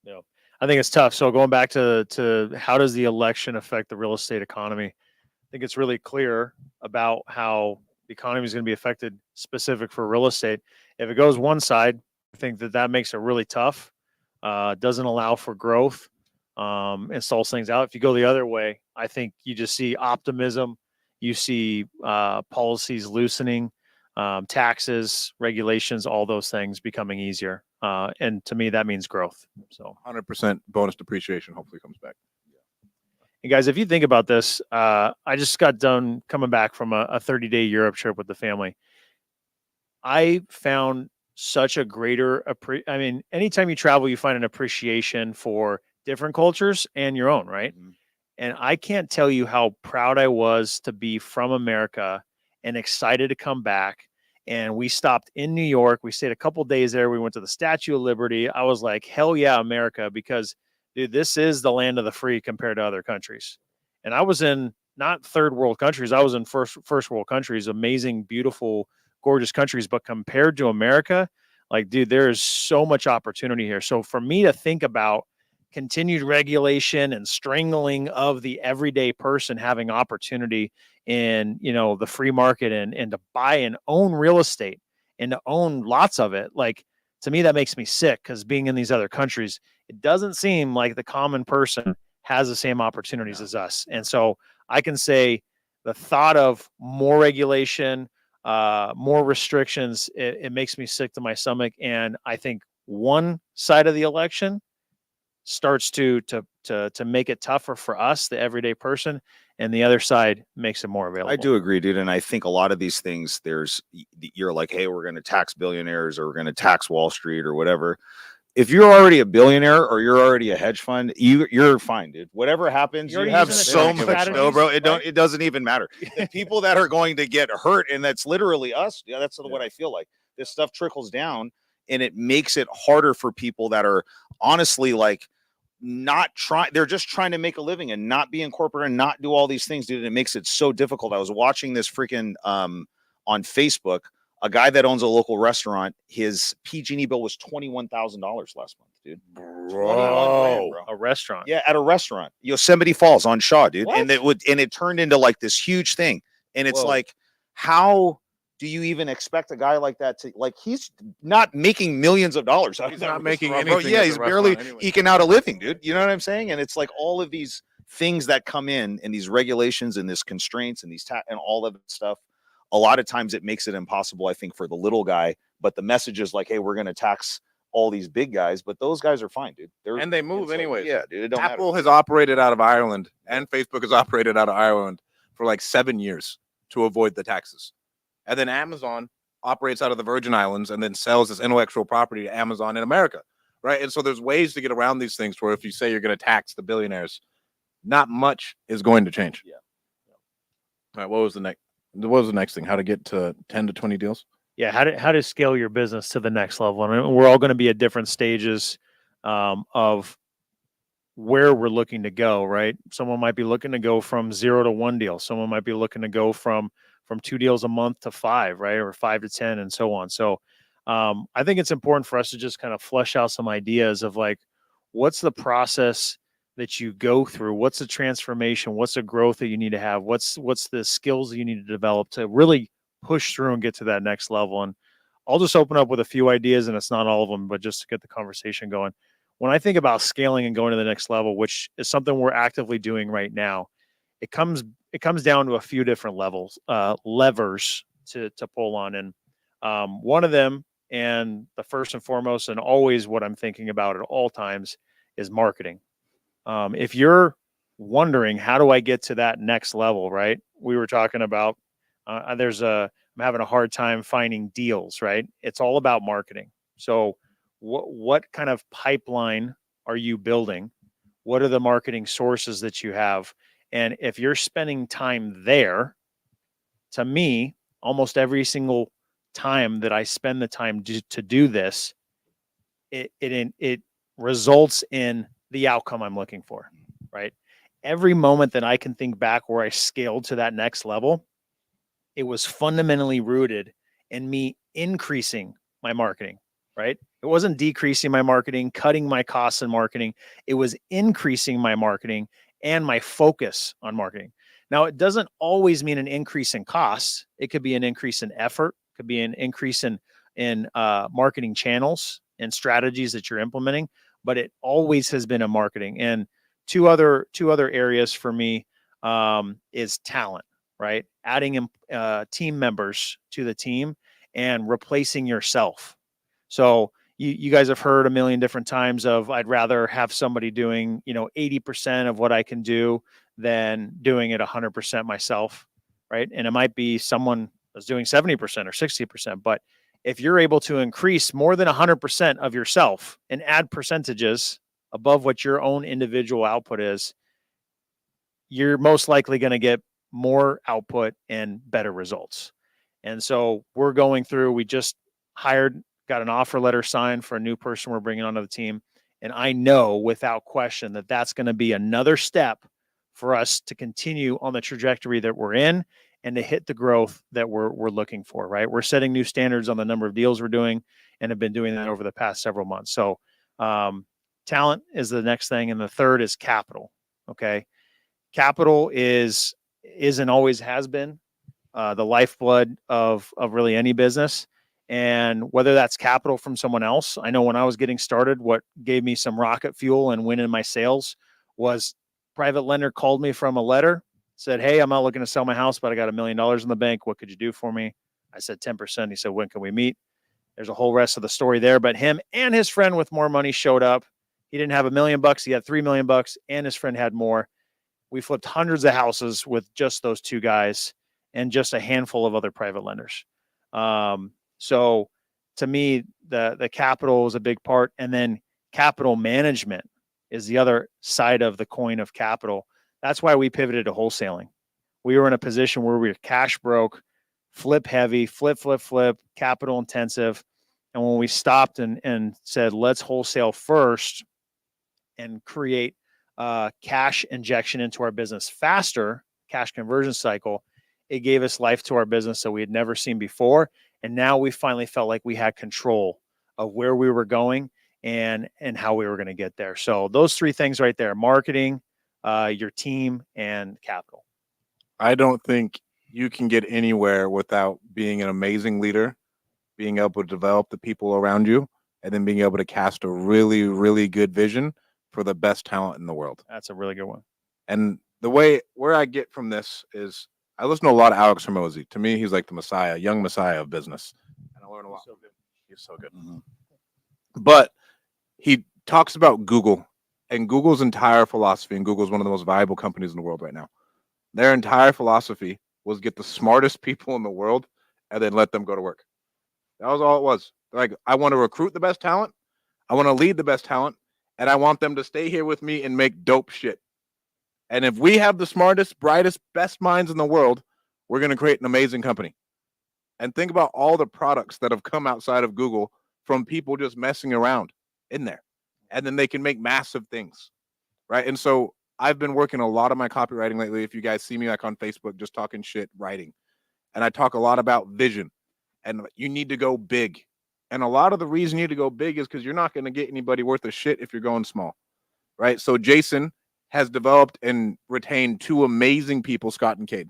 Yeah. I think it's tough. So going back to how does the election affect the real estate economy? I think it's really clear about how the economy is going to be affected specific for real estate. If it goes one side, I think that makes it really tough. Doesn't allow for growth, and stalls things out. If you go the other way, I think you just see optimism. You see policies loosening, taxes, regulations, all those things becoming easier. And to me, that means growth. So 100% bonus depreciation hopefully comes back. And guys, if you think about this, I just got done coming back from a 30-day Europe trip with the family. I found such a greater, I mean, anytime you travel, you find an appreciation for different cultures and your own, right? Mhm. And I can't tell you how proud I was to be from America and excited to come back. And we stopped in New York. We stayed a couple days there. We went to the Statue of Liberty. I was like, hell yeah, America, because dude, this is the land of the free compared to other countries. And I was in not third world countries. I was in first world countries, amazing, beautiful, gorgeous countries. But compared to America, like, dude, there is so much opportunity here. So for me to think about continued regulation and strangling of the everyday person having opportunity in, the free market and to buy and own real estate and to own lots of it, like, to me, that makes me sick because being in these other countries, it doesn't seem like the common person has the same opportunities as us. And so I can say the thought of more regulation, more restrictions, it makes me sick to my stomach. And I think one side of the election starts to make it tougher for us, the everyday person, and the other side makes it more available. I do agree, dude. And I think a lot of these things, you're like, hey, we're going to tax billionaires or we're going to tax Wall Street or whatever. If you're already a billionaire or you're already a hedge fund, you're fine, dude. Whatever happens, you have so much dough, bro. It doesn't even matter. The people that are going to get hurt, and that's literally us. Yeah, that's what I feel like. This stuff trickles down, and it makes it harder for people that are honestly like not trying. They're just trying to make a living and not be in corporate and not do all these things, dude. It makes it so difficult. I was watching this freaking on Facebook. A guy that owns a local restaurant, his PG&E bill was $21,000 last month, dude. Bro, a restaurant. Yeah, at a restaurant, Yosemite Falls on Shaw, dude. What? And it turned into like this huge thing. And it's like, how do you even expect a guy like that to, like, he's not making millions of dollars. He's not making anything. Yeah, he's barely eking out a living, dude. You know what I'm saying? And it's like all of these things that come in and these regulations and these constraints and these and all of that stuff. A lot of times it makes it impossible, I think, for the little guy. But the message is like, hey, we're going to tax all these big guys. But those guys are fine, dude. And they move anyways. Yeah, dude. It don't Apple has operated out of Ireland and Facebook has operated out of Ireland for like 7 years to avoid the taxes. And then Amazon operates out of the Virgin Islands and then sells its intellectual property to Amazon in America. Right. And so there's ways to get around these things where if you say you're going to tax the billionaires, not much is going to change. Yeah. All right. What was the next thing? How to get to 10 to 20 deals? Yeah. How to scale your business to the next level. And we're all going to be at different stages of where we're looking to go, right? Someone might be looking to go from 0 to 1 deal. Someone might be looking to go from 2 deals a month to 5, right? Or 5 to 10 and so on. So I think it's important for us to just kind of flesh out some ideas of like, what's the process that you go through? What's the transformation? What's the growth that you need to have? What's the skills that you need to develop to really push through and get to that next level? And I'll just open up with a few ideas, and it's not all of them, but just to get the conversation going. When I think about scaling and going to the next level, which is something we're actively doing right now, it comes down to a few different levers to pull on. And one of them, and the first and foremost, and always what I'm thinking about at all times, is marketing. If you're wondering, how do I get to that next level, right? We were talking about, I'm having a hard time finding deals, right? It's all about marketing. So what kind of pipeline are you building? What are the marketing sources that you have? And if you're spending time there, to me, almost every single time that I spend the time to do this, it results in the outcome I'm looking for, right? Every moment that I can think back where I scaled to that next level, it was fundamentally rooted in me increasing my marketing, right? It wasn't decreasing my marketing, cutting my costs in marketing. It was increasing my marketing and my focus on marketing. Now, it doesn't always mean an increase in costs. It could be an increase in effort, could be an increase in marketing channels and strategies that you're implementing, but it always has been a marketing. And two other areas for me is talent, right? Adding team members to the team and replacing yourself. So you guys have heard a million different times of, I'd rather have somebody doing 80% of what I can do than doing it 100% myself, right? And it might be someone that's doing 70% or 60%, but if you're able to increase more than 100% of yourself and add percentages above what your own individual output is, you're most likely going to get more output and better results. And so we just got an offer letter signed for a new person we're bringing onto the team. And I know without question that that's going to be another step for us to continue on the trajectory that we're in and to hit the growth that we're looking for, right? We're setting new standards on the number of deals we're doing and have been doing that over the past several months. So talent is the next thing. And the third is capital. Okay. Capital is and always has been the lifeblood of really any business. And whether that's capital from someone else, I know when I was getting started, what gave me some rocket fuel and win in my sales was private lender called me from a letter, said, "Hey, I'm not looking to sell my house, but I got $1 million in the bank. What could you do for me?" I said 10%. He said, "When can we meet?" There's a whole rest of the story there, but him and his friend with more money showed up. He didn't have $1 million. He had $3 million, and his friend had more. We flipped hundreds of houses with just those two guys and just a handful of other private lenders. So to me, the capital is a big part. And then capital management is the other side of the coin of capital. That's why we pivoted to wholesaling. We were in a position where we were cash broke, flip heavy, flip, capital intensive. And when we stopped and said, let's wholesale first and create cash injection into our business faster, cash conversion cycle, it gave us life to our business that we had never seen before. And now we finally felt like we had control of where we were going and how we were going to get there. So those three things right there: marketing, your team, and capital. I don't think you can get anywhere without being an amazing leader, being able to develop the people around you, and then being able to cast a really, really good vision for the best talent in the world. That's a really good one. And where I get from this is I listen to a lot of Alex Hormozy. To me, he's like the messiah, young messiah of business. And I learn a lot. So good. He's so good. Mm-hmm. But he talks about Google and Google's entire philosophy, and Google's one of the most valuable companies in the world right now. Their entire philosophy was get the smartest people in the world and then let them go to work. That was all it was. Like, I want to recruit the best talent. I want to lead the best talent. And I want them to stay here with me and make dope shit. And if we have the smartest, brightest, best minds in the world, we're going to create an amazing company. And think about all the products that have come outside of Google from people just messing around in there. And then they can make massive things, right? And so I've been working a lot on my copywriting lately. If you guys see me like on Facebook, just talking shit, writing. And I talk a lot about vision. And you need to go big. And a lot of the reason you need to go big is because you're not going to get anybody worth a shit if you're going small, right? So Jason has developed and retained two amazing people, Scott and Cade.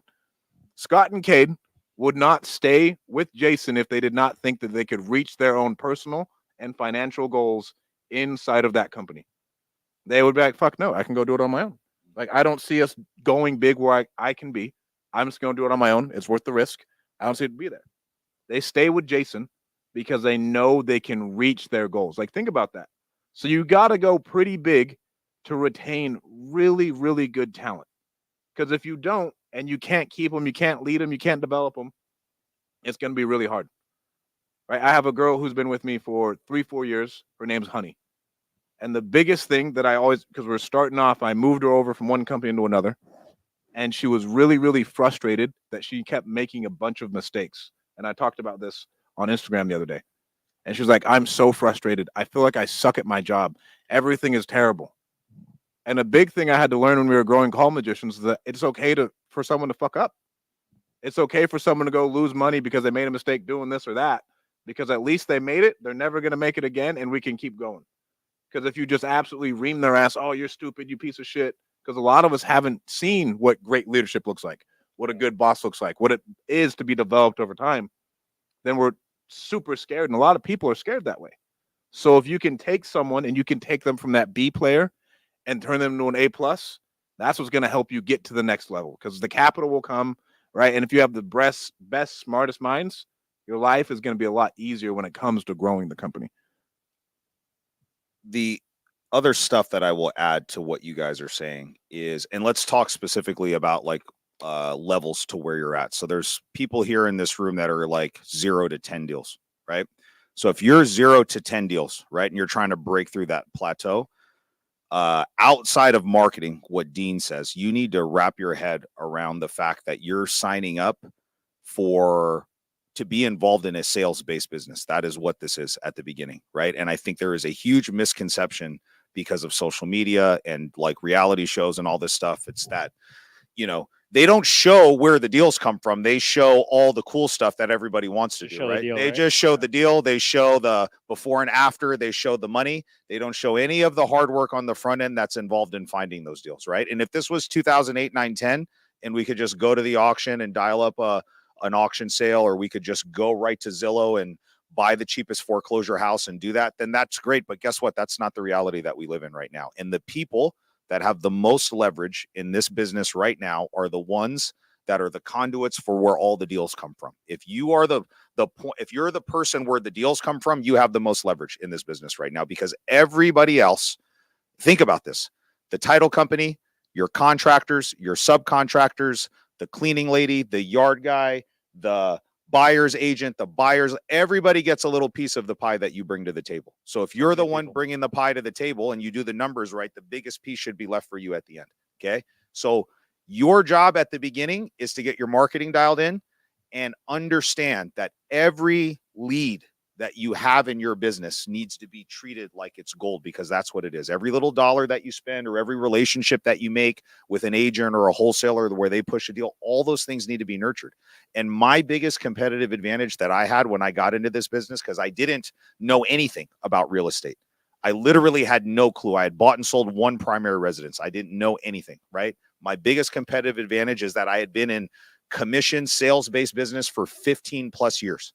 Scott and Cade would not stay with Jason if they did not think that they could reach their own personal and financial goals inside of that company. They would be like, fuck no, I can go do it on my own. Like, I don't see us going big where I can be. I'm just going to do it on my own. It's worth the risk. I don't see it to be there. They stay with Jason because they know they can reach their goals. Like, think about that. So you got to go pretty big to retain really, really good talent. Because if you don't, and you can't keep them, you can't lead them, you can't develop them, it's going to be really hard. Right? I have a girl who's been with me for 3-4 years. Her name's Honey. And the biggest thing that I always, because we're starting off, I moved her over from one company into another. And she was really, really frustrated that she kept making a bunch of mistakes. And I talked about this on Instagram the other day. And she was like, I'm so frustrated. I feel like I suck at my job. Everything is terrible. And a big thing I had to learn when we were growing call magicians is that it's okay for someone to fuck up. It's okay for someone to go lose money because they made a mistake doing this or that, because at least they made it. They're never going to make it again, and we can keep going. Because if you just absolutely ream their ass, oh, you're stupid, you piece of shit, because a lot of us haven't seen what great leadership looks like, what a good boss looks like, what it is to be developed over time, then we're super scared. And a lot of people are scared that way. So if you can take someone and you can take them from that B player and turn them into an A+, that's what's going to help you get to the next level, because the capital will come, right? And if you have the best, smartest minds, your life is going to be a lot easier when it comes to growing the company. The other stuff that I will add to what you guys are saying is, and let's talk specifically about like levels to where you're at. So there's people here in this room that are like 0 to 10 deals, right? So if you're 0 to 10 deals, right, and you're trying to break through that plateau, outside of marketing, what Dean says, you need to wrap your head around the fact that you're signing up to be involved in a sales-based business. That is what this is at the beginning, right? And I think there is a huge misconception because of social media and like reality shows and all this stuff. It's that, they don't show where the deals come from. They show all the cool stuff that everybody wants to do, right? They just show the deal. They show the before and after. They show the money. They don't show any of the hard work on the front end that's involved in finding those deals, right? And if this was 2008, 9, 10, and we could just go to the auction and dial up an auction sale, or we could just go right to Zillow and buy the cheapest foreclosure house and do that, then that's great. But guess what? That's not the reality that we live in right now. And the people that have the most leverage in this business right now are the ones that are the conduits for where all the deals come from. If you are if you're the person where the deals come from, you have the most leverage in this business right now, because everybody else, think about this, the title company, your contractors, your subcontractors, the cleaning lady, the yard guy, the buyer's agent, the buyers, everybody gets a little piece of the pie that you bring to the table. So if you're the one bringing the pie to the table and you do the numbers right, the biggest piece should be left for you at the end. Okay. So your job at the beginning is to get your marketing dialed in and understand that every lead that you have in your business needs to be treated like it's gold, because that's what it is. Every little dollar that you spend, or every relationship that you make with an agent or a wholesaler where they push a deal, all those things need to be nurtured. And my biggest competitive advantage that I had when I got into this business, because I didn't know anything about real estate. I literally had no clue. I had bought and sold one primary residence. I didn't know anything, right? My biggest competitive advantage is that I had been in commission sales-based business for 15 plus years.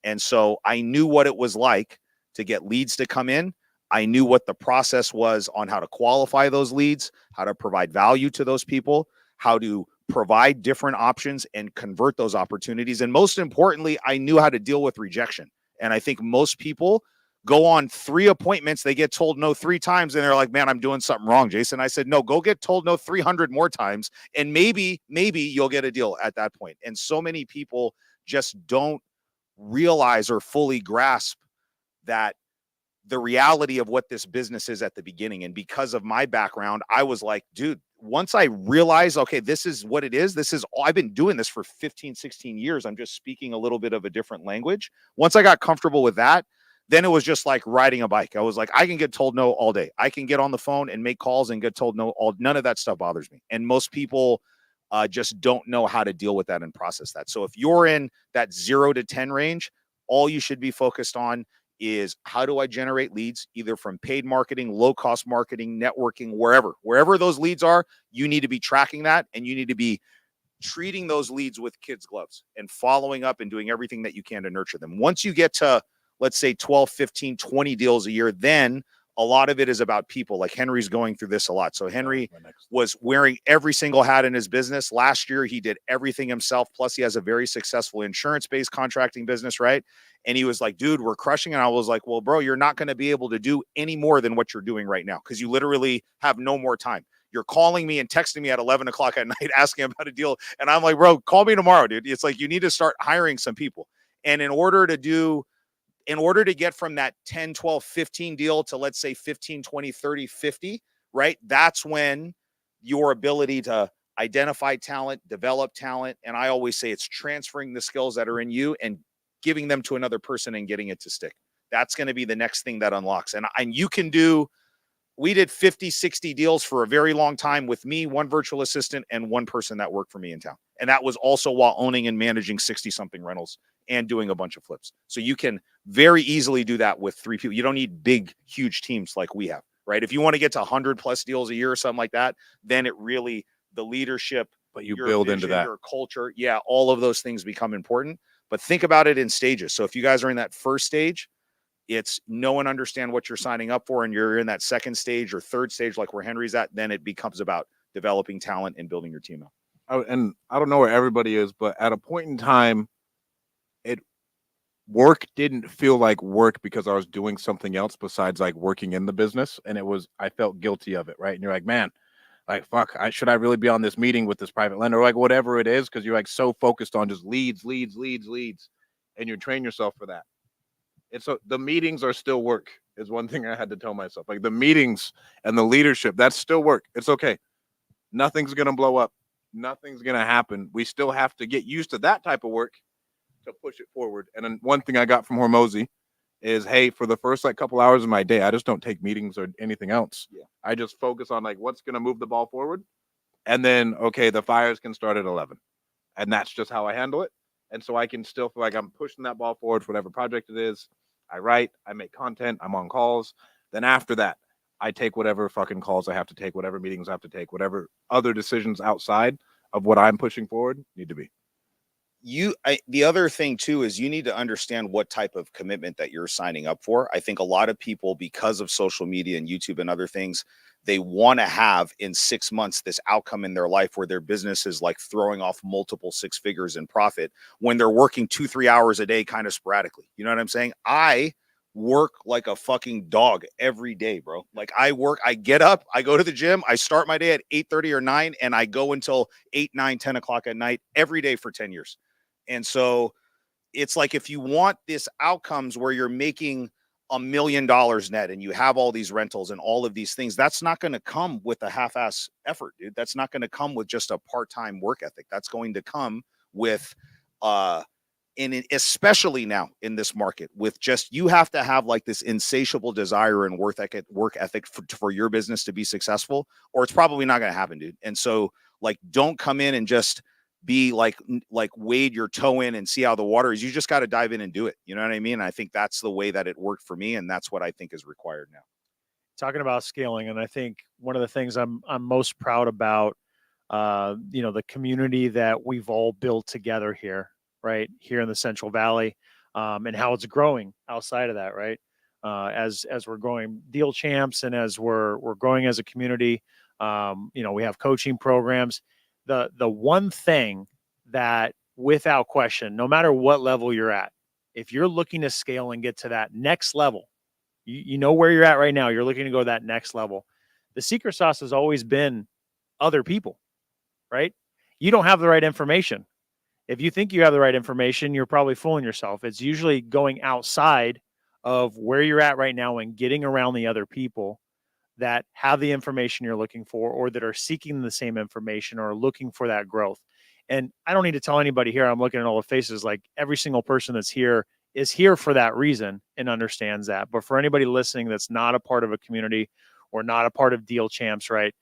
And so I knew what it was like to get leads to come in. I knew what the process was on how to qualify those leads, how to provide value to those people, how to provide different options and convert those opportunities. And most importantly, I knew how to deal with rejection. And I think most people go on 3 appointments, they get told no 3 times, and they're like, man, I'm doing something wrong, Jason. I said, no, go get told no 300 more times, and maybe you'll get a deal at that point. And so many people just don't realize or fully grasp that the reality of what this business is at the beginning. And because of my background, I was like, dude, once I realized, okay, this is what it is. I've been doing this for 15, 16 years. I'm just speaking a little bit of a different language. Once I got comfortable with that, then it was just like riding a bike. I was like, I can get told no all day. I can get on the phone and make calls and get told no. None of that stuff bothers me. And most people just don't know how to deal with that and process that. So if you're in that 0 to 10 range, all you should be focused on is, how do I generate leads, either from paid marketing, low-cost marketing, networking, wherever those leads are. You need to be tracking that, and you need to be treating those leads with kids' gloves and following up and doing everything that you can to nurture them. Once you get to, let's say, 12, 15, 20 deals a year, then a lot of it is about people. Like Henry's going through this a lot. So Henry was wearing every single hat in his business. Last year, he did everything himself. Plus, he has a very successful insurance-based contracting business, right? And he was like, dude, we're crushing it. And I was like, well, bro, you're not going to be able to do any more than what you're doing right now because you literally have no more time. You're calling me and texting me at 11 o'clock at night asking about a deal. And I'm like, bro, call me tomorrow, dude. It's like you need to start hiring some people. And in order to get from that 10, 12, 15 deal to let's say 15, 20, 30, 50, right? That's when your ability to identify talent, develop talent. And I always say it's transferring the skills that are in you and giving them to another person and getting it to stick. That's going to be the next thing that unlocks. And you can do, we did 50, 60 deals for a very long time with me, one virtual assistant, and one person that worked for me in town. And that was also while owning and managing 60 something rentals and doing a bunch of flips. So you can very easily do that with 3 people. You don't need big, huge teams like we have, right? If you want to get to 100 plus deals a year or something like that, then it really, the leadership, but you build vision, into that, your culture. Yeah. All of those things become important, but think about it in stages. So if you guys are in that first stage, it's know and understand what you're signing up for. And you're in that second stage or third stage, like where Henry's at, then it becomes about developing talent and building your team up. And I don't know where everybody is, but at a point in time, work didn't feel like work because I was doing something else besides like working in the business. And I felt guilty of it. Right. And you're like, man, like, fuck, should I really be on this meeting with this private lender? Or like whatever it is. Cause you're like so focused on just leads. And you train yourself for that. And so the meetings are still work is one thing I had to tell myself. Like the meetings and the leadership, that's still work. It's okay. Nothing's going to blow up. Nothing's going to happen. We still have to get used to that type of work to push it forward. And then one thing I got from Hormozy is, hey, for the first like couple hours of my day, I just don't take meetings or anything else. Yeah. I just focus on like what's going to move the ball forward. And then, okay, the fires can start at 11. And that's just how I handle it. And so I can still feel like I'm pushing that ball forward for whatever project it is. I write, I make content, I'm on calls. Then after that, I take whatever fucking calls I have to take, whatever meetings I have to take, whatever other decisions outside of what I'm pushing forward need to be. The other thing too is you need to understand what type of commitment that you're signing up for. I think a lot of people, because of social media and YouTube and other things, they want to have in 6 months this outcome in their life where their business is like throwing off multiple 6 figures in profit when they're working 2-3 hours a day kind of sporadically. You know what I'm saying? I work like a fucking dog every day, bro. Like I get up, I go to the gym, I start my day at 8:30 or 9, and I go until 8, 9, 10 o'clock at night every day for 10 years. And so it's like, if you want this outcomes where you're making $1 million net and you have all these rentals and all of these things, that's not going to come with a half-ass effort, dude. That's not going to come with just a part-time work ethic. That's going to come with, especially now in this market, with just, you have to have like this insatiable desire and work ethic for your business to be successful, or it's probably not going to happen, dude. And so like, don't come in and just be like wade your toe in and see how the water is. You just got to dive in and do it. You know what I mean? And I think that's the way that it worked for me. And that's what I think is required now. Talking about scaling. And I think one of the things I'm most proud about, the community that we've all built together here, right here in the Central Valley, and how it's growing outside of that, right? As we're growing Deal Champs and as we're growing as a community, we have coaching programs. The one thing that, without question, no matter what level you're at, if you're looking to scale and get to that next level, you know where you're at right now, you're looking to go to that next level. The secret sauce has always been other people, right? You don't have the right information. If you think you have the right information, you're probably fooling yourself. It's usually going outside of where you're at right now and getting around the other people that have the information you're looking for, or that are seeking the same information or looking for that growth. And I don't need to tell anybody here, I'm looking at all the faces, like every single person that's here is here for that reason and understands that. But for anybody listening that's not a part of a community or not a part of Deal Champs, right?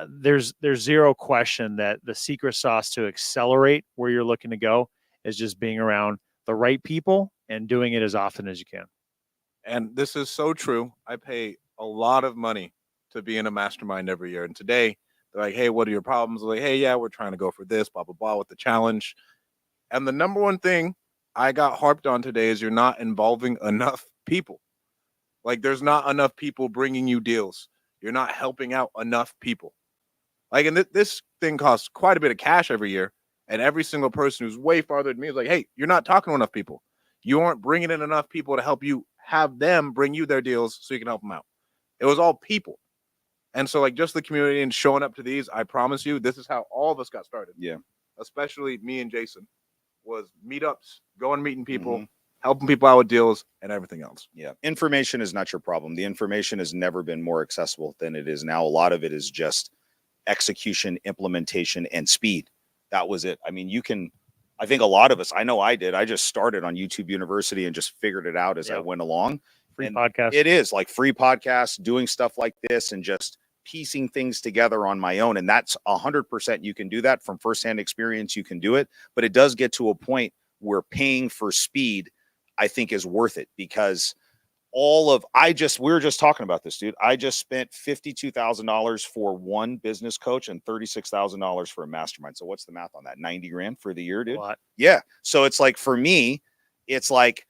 There's zero question that the secret sauce to accelerate where you're looking to go is just being around the right people and doing it as often as you can. And this is so true. I pay a lot of money to be in a mastermind every year. And today they're like, hey, what are your problems? I'm like, hey, yeah, we're trying to go for this, blah, blah, blah, with the challenge. And the number one thing I got harped on today is you're not involving enough people. Like, there's not enough people bringing you deals. You're not helping out enough people. Like, and this thing costs quite a bit of cash every year. And every single person who's way farther than me is like, hey, you're not talking to enough people. You aren't bringing in enough people to help you have them bring you their deals so you can help them out. It was all people. And so, like, just the community and showing up to these, I promise you, this is how all of us got started. Yeah. Especially me and Jason, was meetups, going meeting people, helping people out with deals and everything else. Yeah. Information is not your problem. The information has never been more accessible than it is now. A lot of it is just execution, implementation, and speed. That was it. I mean, I think a lot of us, I know I did. I just started on YouTube University and just figured it out as I went along. Free podcast. It is like free podcasts, doing stuff like this and just piecing things together on my own. And that's 100%. You can do that from firsthand experience. You can do it, but it does get to a point where paying for speed, I think, is worth it, because we were just talking about this, dude. I just spent $52,000 for one business coach and $36,000 for a mastermind. So what's the math on that? 90 grand for the year, dude. Yeah. So it's like, for me, it's like,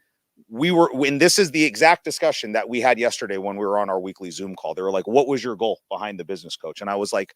this is the exact discussion that we had yesterday when we were on our weekly Zoom call. They were like, what was your goal behind the business coach? And I was like,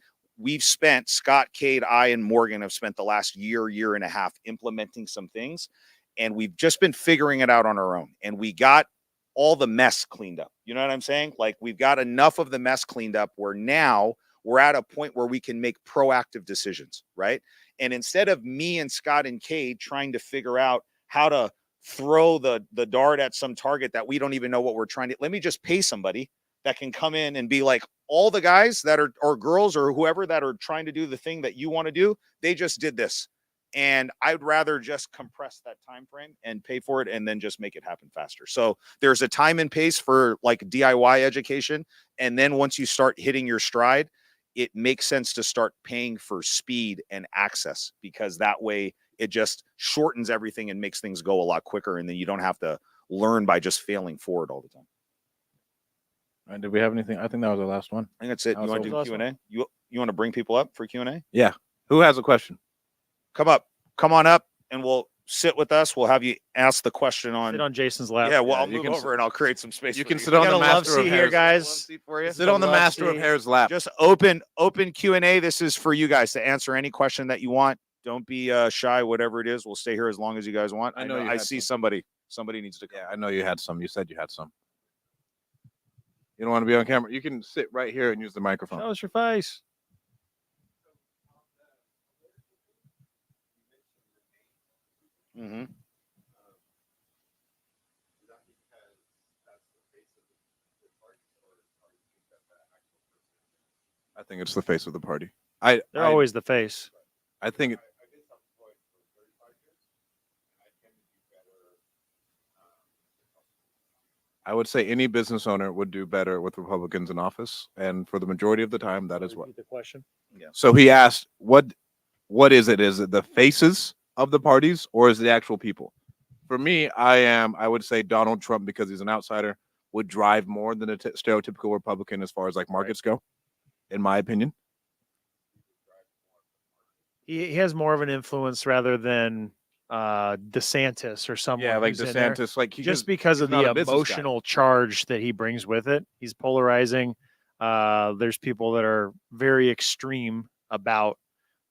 Scott, Cade, I, and Morgan have spent the last year and a half implementing some things. And we've just been figuring it out on our own. And we got all the mess cleaned up. You know what I'm saying? Like, we've got enough of the mess cleaned up where now we're at a point where we can make proactive decisions, right? And instead of me and Scott and Cade trying to figure out how to throw the dart at some target that we don't even know what we're trying to, let me just pay somebody that can come in and be like, all the guys that are, or girls or whoever that are trying to do the thing that you want to do, they just did this. And I'd rather just compress that time frame and pay for it and then just make it happen faster. So there's a time and pace for like DIY education. And then once you start hitting your stride, it makes sense to start paying for speed and access, because that way it just shortens everything and makes things go a lot quicker. And then you don't have to learn by just failing forward all the time. All right, did we have anything? I think that was the last one. I think that's it. You want to do Q&A? You want to bring people up for Q&A? Yeah. Who has a question? Come on up, and we'll sit with us. We'll have you ask the question Sit on Jason's lap. Yeah, well, I'll move over and I'll create some space. You can sit on the master of here, hairs. guys. Sit on the master of hairs lap. Just open Q&A. This is for you guys to answer any question that you want. Don't be shy. Whatever it is, we'll stay here as long as you guys want. I know I see somebody needs to come. Yeah, I know you had some. You said you had some. You don't want to be on camera? You can sit right here and use the microphone. Show us your face. Mm-hmm. I think it's the face of the party. They're always the face. I think. I would say any business owner would do better with Republicans in office, and for the majority of the time, that is what. The question. Yeah. So he asked, "What is it? Is it the faces of the parties, or is it the actual people?" For me, I would say Donald Trump, because he's an outsider, would drive more than a stereotypical Republican as far as like markets go, in my opinion. He has more of an influence rather than DeSantis or someone. Yeah, like who's in there. DeSantis, like just because of the emotional charge that he brings with it. He's polarizing. There's people that are very extreme about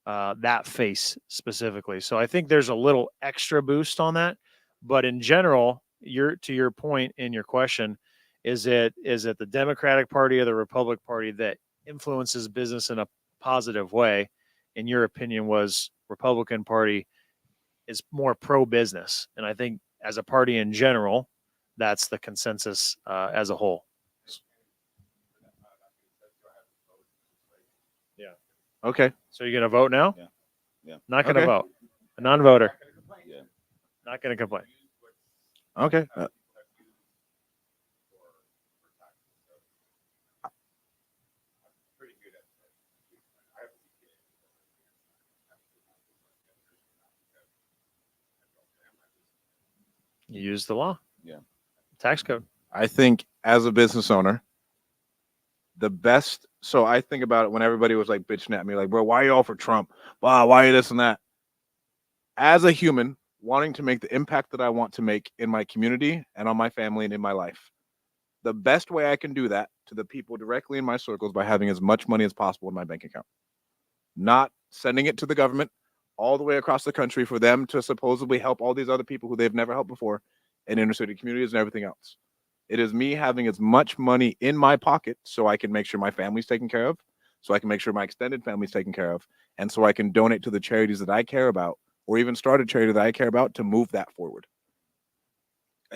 that face specifically. So I think there's a little extra boost on that. But in general, to your point in your question, is it the Democratic Party or the Republican Party that influences business in a positive way? In your opinion, was Republican Party is more pro-business. And I think as a party in general, that's the consensus as a whole. Yeah. Okay. So you're going to vote now? Yeah. Yeah. Not going to vote. A non-voter. Yeah. Not going to complain. Okay. You use the law. Yeah. Tax code. I think as a business owner, the best. So I think about it when everybody was like bitching at me, like, bro, why are you all for Trump? Wow, why are you this and that? As a human, wanting to make the impact that I want to make in my community and on my family and in my life, The best way I can do that to the people directly in my circles by having as much money as possible in my bank account, not sending it to the government all the way across the country for them to supposedly help all these other people who they've never helped before in inner city communities and everything else. It is me having as much money in my pocket so I can make sure my family's taken care of, so I can make sure my extended family's taken care of, and so I can donate to the charities that I care about, or even start a charity that I care about to move that forward.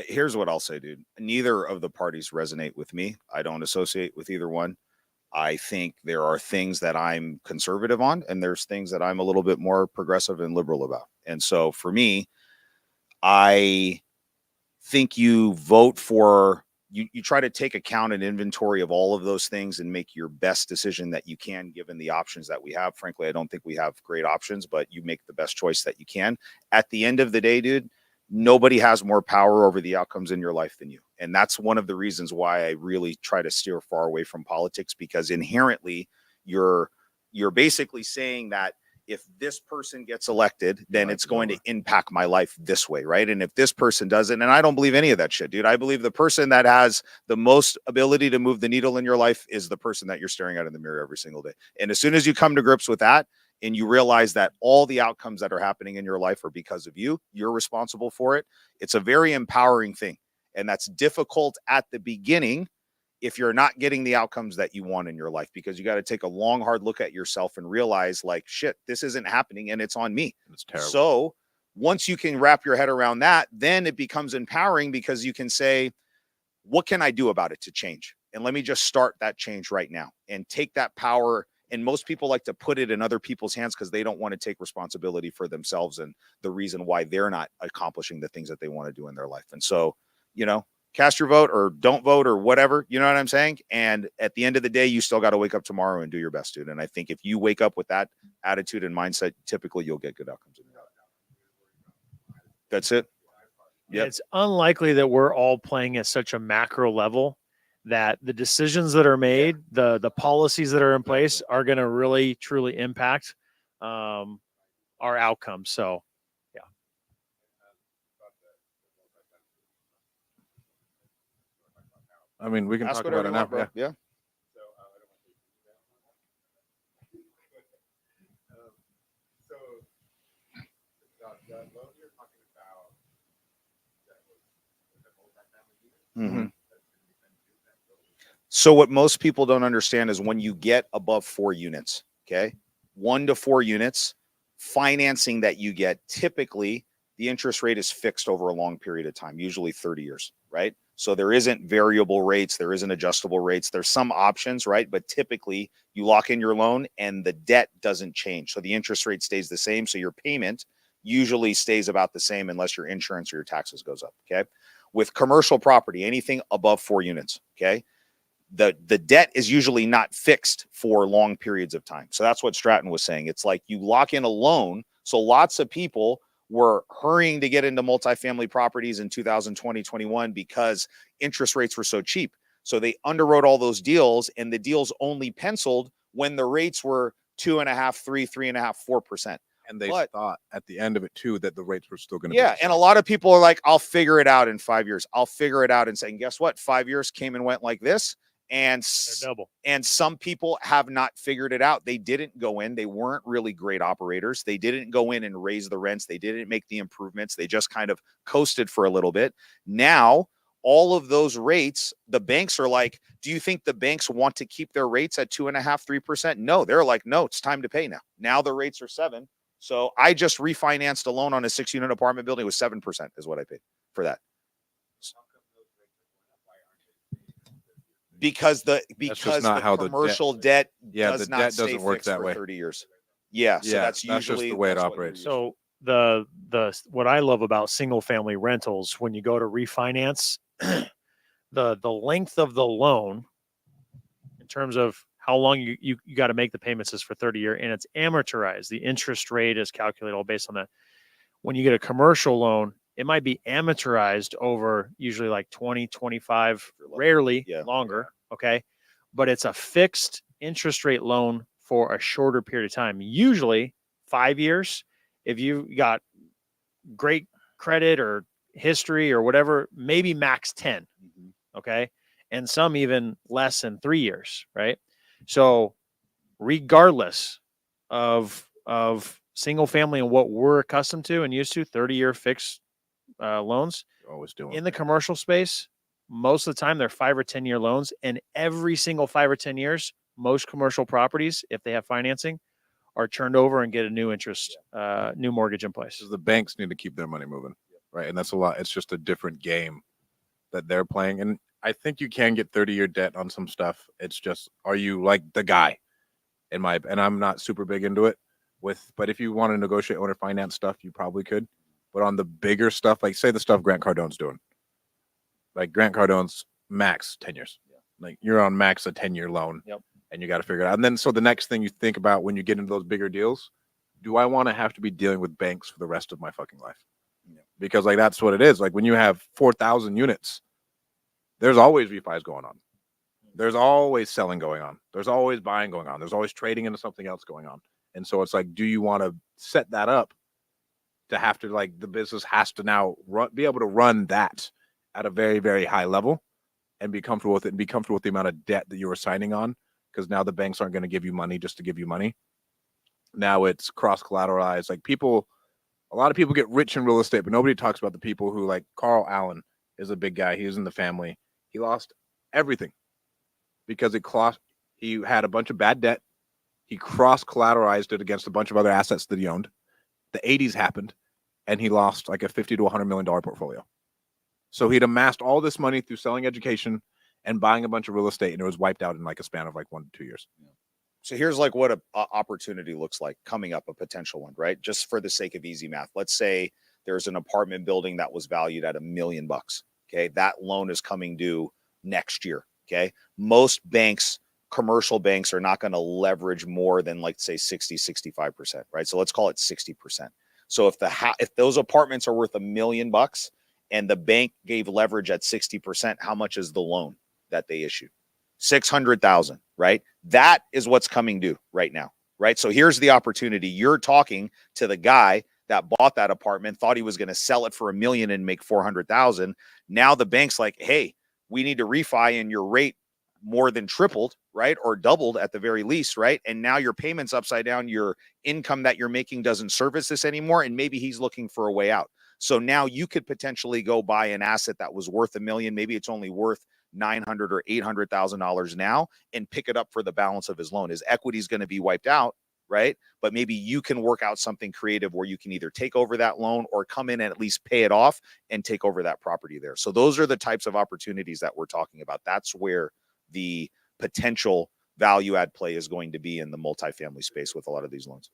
Here's what I'll say, dude. Neither of the parties resonate with me. I don't associate with either one. I think there are things that I'm conservative on, and there's things that I'm a little bit more progressive and liberal about. And so for me, I think you vote for, you try to take account and inventory of all of those things and make your best decision that you can, given the options that we have. Frankly, I don't think we have great options, but you make the best choice that you can. At the end of the day, dude, nobody has more power over the outcomes in your life than you. And that's one of the reasons why I really try to steer far away from politics, because inherently you're basically saying that if this person gets elected, then it's going to impact my life this way, right? And if this person doesn't, and I don't believe any of that shit, dude. I believe the person that has the most ability to move the needle in your life is the person that you're staring at in the mirror every single day. And as soon as you come to grips with that, and you realize that all the outcomes that are happening in your life are because of you, you're responsible for it, it's a very empowering thing. And that's difficult at the beginning if you're not getting the outcomes that you want in your life, because you got to take a long, hard look at yourself and realize, like, shit, this isn't happening and it's on me. It's terrible. So once you can wrap your head around that, then it becomes empowering, because you can say, what can I do about it to change? And let me just start that change right now and take that power. And most people like to put it in other people's hands because they don't want to take responsibility for themselves and the reason why they're not accomplishing the things that they want to do in their life. And so, cast your vote or don't vote or whatever, you know what I'm saying? And at the end of the day, you still got to wake up tomorrow and do your best, dude. And I think if you wake up with that attitude and mindset, typically you'll get good outcomes in your life. That's it. Yep. It's unlikely that we're all playing at such a macro level that the decisions that are made, the policies that are in place are going to really, truly impact our outcomes. So, yeah. I mean, we can talk about it now, bro. Yeah. Mm-hmm. So what most people don't understand is when you get above 4 units, okay, 1 to 4 units, financing that you get, typically the interest rate is fixed over a long period of time, usually 30 years, right? So there isn't variable rates, there isn't adjustable rates. There's some options, right? But typically you lock in your loan and the debt doesn't change. So the interest rate stays the same. So your payment usually stays about the same unless your insurance or your taxes goes up, okay? With commercial property, anything above 4 units, okay? The debt is usually not fixed for long periods of time. So that's what Stratton was saying. It's like you lock in a loan. So lots of people were hurrying to get into multifamily properties in 2020, 21 because interest rates were so cheap. So they underwrote all those deals, and the deals only penciled when the rates were 2.5%, 3%, 3.5%, 4%. And they thought at the end of it too that the rates were still going to be. Yeah, and a lot of people are like, I'll figure it out in 5 years. I'll figure it out. And saying, guess what? 5 years came and went like this. And double. And some people have not figured it out. They didn't go in. They weren't really great operators. They didn't go in and raise the rents. They didn't make the improvements. They just kind of coasted for a little bit. Now, all of those rates, the banks are like, do you think the banks want to keep their rates at 2.5%, 3%? No, they're like, no, it's time to pay now. Now the rates are 7%. So I just refinanced a loan on a 6-unit apartment building with 7% is what I paid for that. Because the commercial debt does not stay fixed for 30 years. Yeah, so that's usually just the way it operates. So the what I love about single family rentals, when you go to refinance, the length of the loan in terms of how long you got to make the payments is for 30 years, and it's amortized. The interest rate is calculated all based on that. When you get a commercial loan, it might be amortized over usually like 20, 25, rarely longer. Okay. But it's a fixed interest rate loan for a shorter period of time, usually 5 years. If you got great credit or history or whatever, maybe max 10. Okay. and some even less than 3 years, right? So regardless of single family and what we're accustomed to and used to, 30-year fixed loans Always doing in the commercial space, most of the time they're 5 or 10-year loans, and every single 5 or 10 years, most commercial properties, if they have financing, are turned over and get a new interest, new mortgage in place. the banks need to keep their money moving, right? And that's a lot. It's just a different game that they're playing. And I think you can get 30-year debt on some stuff. It's just, are you like the guy? And I'm not super big into it but if you want to negotiate owner finance stuff, you probably could. But on the bigger stuff, like say the stuff Grant Cardone's doing, like Grant Cardone's max 10 years. Like you're on max a 10-year loan. Yep. And you got to figure it out. And then so the next thing you think about when you get into those bigger deals, do I want to have to be dealing with banks for the rest of my fucking life? Yeah. Because like that's what it is. Like when you have 4,000 units, there's always refis going on. There's always selling going on. There's always buying going on. There's always trading into something else going on. And so it's like, do you want to set that up to have to, like, the business has to now be able to run that at a very, very high level and be comfortable with it and be comfortable with the amount of debt that you were signing on, because now the banks aren't going to give you money just to give you money. Now it's cross collateralized. Like a lot of people get rich in real estate, but nobody talks about the people who, like Carl Allen is a big guy. He was in the family. He lost everything because he had a bunch of bad debt. He cross collateralized it against a bunch of other assets that he owned. The 80s happened, and he lost like a $50 to $100 million portfolio. So he'd amassed all this money through selling education and buying a bunch of real estate, and it was wiped out in like a span of like 1 to 2 years. So here's like what a opportunity looks like coming up, a potential one, right? Just for the sake of easy math. Let's say there's an apartment building that was valued at $1 million. Okay. That loan is coming due next year. Okay. Most banks, commercial banks, are not going to leverage more than, like, say 60-65%, right? So let's call it 60%. So if those apartments are worth $1 million and the bank gave leverage at 60%, how much is the loan that they issued? $600,000, right? That is what's coming due right now, right? So here's the opportunity. You're talking to the guy that bought that apartment, thought he was going to sell it for $1 million and make $400,000. Now the bank's like, hey, we need to refi, and your rate more than tripled, right? Or doubled at the very least, right? And now your payment's upside down. Your income that you're making doesn't service this anymore. And maybe he's looking for a way out. So now you could potentially go buy an asset that was worth $1 million. Maybe it's only worth $900,000 or $800,000 now, and pick it up for the balance of his loan. His equity is going to be wiped out, right? But maybe you can work out something creative where you can either take over that loan or come in and at least pay it off and take over that property there. So those are the types of opportunities that we're talking about. That's where the potential value add play is going to be in the multifamily space with a lot of these loans.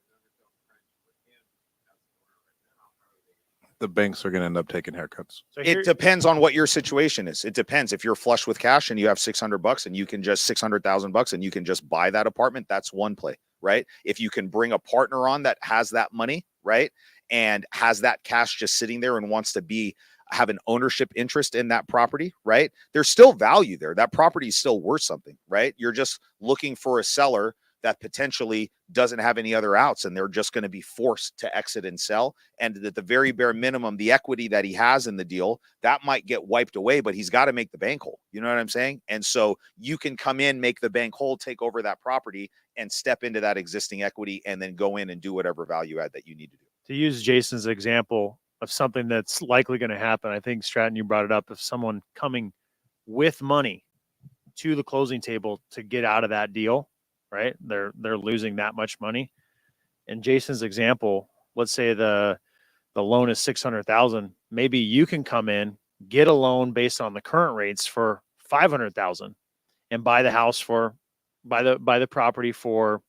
The banks are going to end up taking haircuts. So it depends on what your situation is. It depends. If you're flush with cash and you have $600 and you can just $600,000 and you can just buy that apartment, that's one play, right? If you can bring a partner on that has that money, right, and has that cash just sitting there and wants to have an ownership interest in that property, right? There's still value there. That property is still worth something, right? You're just looking for a seller that potentially doesn't have any other outs, and they're just going to be forced to exit and sell. And at the very bare minimum, the equity that he has in the deal, that might get wiped away, but he's got to make the bank whole. You know what I'm saying? And so you can come in, make the bank whole, take over that property, and step into that existing equity, and then go in and do whatever value add that you need to do. To use Jason's example of something that's likely going to happen, I think, Stratton, you brought it up, of someone coming with money to the closing table to get out of that deal, right? They're losing that much money. In Jason's example, let's say the loan is $600,000. Maybe you can come in, get a loan based on the current rates for $500,000 and buy the house buy the property for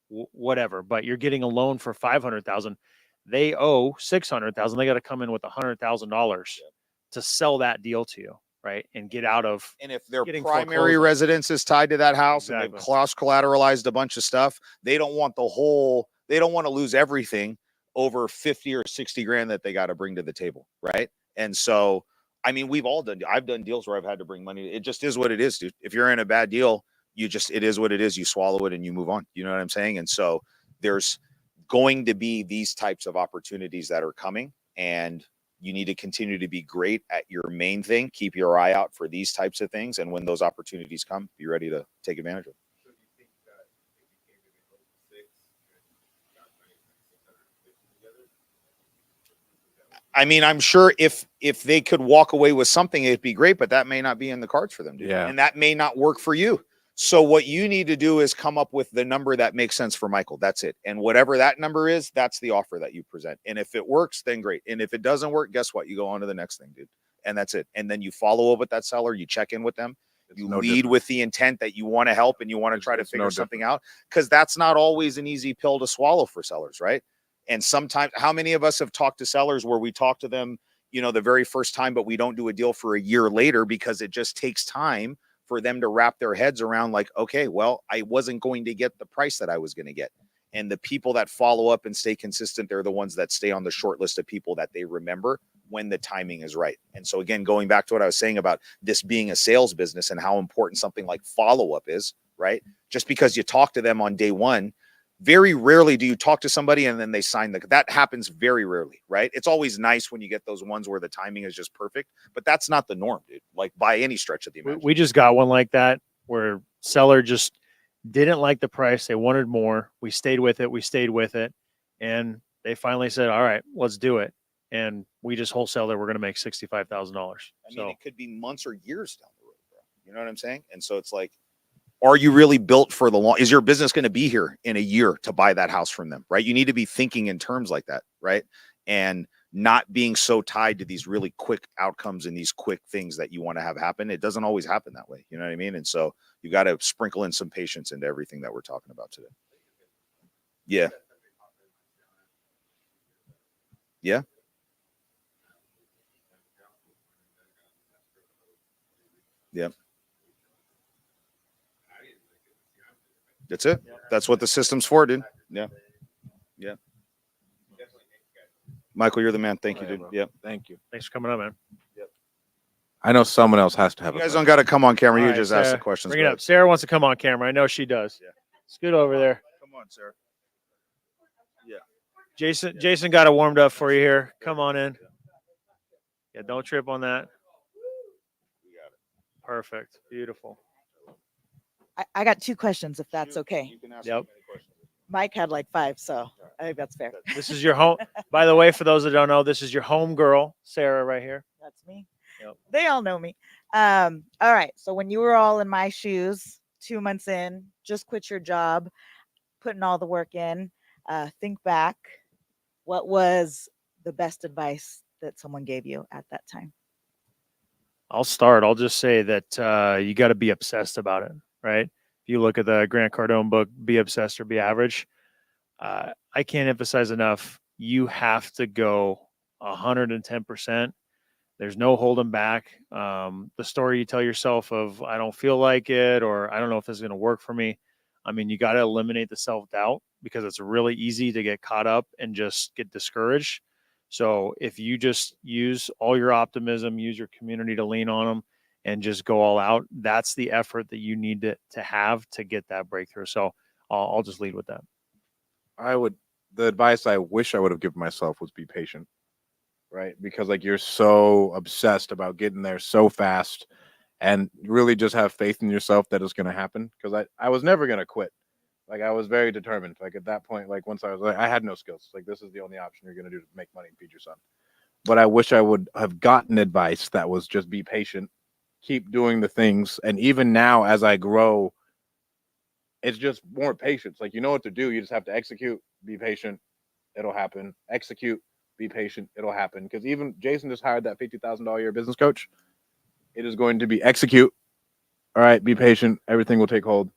whatever, but you're getting a loan for $500,000. They owe $600,000. They got to come in with $100,000 to sell that deal to you, right? And get out of. And if their primary residence is tied to that house, exactly, and they've cross collateralized a bunch of stuff, they don't want they don't want to lose everything over 50 or 60 grand that they got to bring to the table, right? And so, I mean, I've done deals where I've had to bring money. It just is what it is, dude. If you're in a bad deal, it is what it is. You swallow it and you move on. You know what I'm saying? And so there's going to be these types of opportunities that are coming, and You need to continue to be great at your main thing. Keep your eye out for these types of things. And when those opportunities come, be ready to take advantage of them. I mean, I'm sure if they could walk away with something, it'd be great, but that may not be in the cards for them, dude. Yeah. And that may not work for you. So what you need to do is come up with the number that makes sense for Michael. That's it. And whatever that number is, that's the offer that you present. And if it works, then great. And if it doesn't work, guess what? You go on to the next thing, dude. And that's it. And then you follow up with that seller, you check in with them. You lead with the intent that you want to help and you want to try to figure something out, because that's not always an easy pill to swallow for sellers, right? And sometimes, how many of us have talked to sellers where we talk to them, you know, the very first time, but we don't do a deal for a year later because it just takes time for them to wrap their heads around, like, okay, well, I wasn't going to get the price that I was going to get. And the people that follow up and stay consistent, they're the ones that stay on the short list of people that they remember when the timing is right. And so again, going back to what I was saying about this being a sales business and how important something like follow-up is, right? Just because you talk to them on day one, very rarely do you talk to somebody and then they sign that happens very rarely, right? It's always nice when you get those ones where the timing is just perfect, but that's not the norm, dude. Like by any stretch of the imagination. We just got one like that where seller just didn't like the price. They wanted more. We stayed with it. And they finally said, all right, let's do it. And we just wholesale it. We're going to make $65,000. I mean, it could be months or years down the road, bro. You know what I'm saying? And so it's like, are you really built for the long? Is your business going to be here in a year to buy that house from them, right? You need to be thinking in terms like that, right? And not being so tied to these really quick outcomes and these quick things that you want to have happen. It doesn't always happen that way. You know what I mean? And so you got to sprinkle in some patience into everything that we're talking about today. Yeah. Yeah. Yeah. That's it. That's what the system's for, dude. Yeah. Yeah. Michael, you're the man. Thank you, dude. Yeah. Thank you. Thanks for coming up, man. I know someone else has to have You guys don't got to come on camera. You All right, just ask Sarah, the questions. Bring it up. Sarah wants to come on camera. I know she does. Yeah. Scoot over there. Come on, Sarah. Yeah. Jason got it warmed up for you here. Come on in. Yeah, don't trip on that. Perfect. Beautiful. I got 2 questions, if that's okay. You can ask Yep. me any questions. Mike had like 5, so I think that's fair. This is your home. By the way, for those that don't know, this is your home girl, Sarah, right here. That's me. Yep. They all know me. All right. So when you were all in my shoes, 2 months in, just quit your job, putting all the work in, think back. What was the best advice that someone gave you at that time? I'll start. I'll just say that you got to be obsessed about it, right? If you look at the Grant Cardone book, Be Obsessed or Be Average, I can't emphasize enough. You have to go 110%. There's no holding back. The story you tell yourself of, I don't feel like it, or I don't know if this is going to work for me. I mean, you got to eliminate the self-doubt, because it's really easy to get caught up and just get discouraged. So if you just use all your optimism, use your community to lean on them, and just go all out, that's the effort that you need to have to get that breakthrough. So I'll just lead with that. The advice I wish I would have given myself was be patient, right? Because like you're so obsessed about getting there so fast, and really just have faith in yourself that it's going to happen. Because I was never going to quit. Like I was very determined. Like at that point, like once I was like, I had no skills. Like this is the only option you're going to do to make money and feed your son. But I wish I would have gotten advice that was just be patient, keep doing the things. And even now, as I grow, it's just more patience. Like, you know what to do. You just have to execute, be patient. It'll happen. Execute, be patient. It'll happen. Because even Jason just hired that $50,000 a year business coach. It is going to be execute. All right, be patient. Everything will take hold.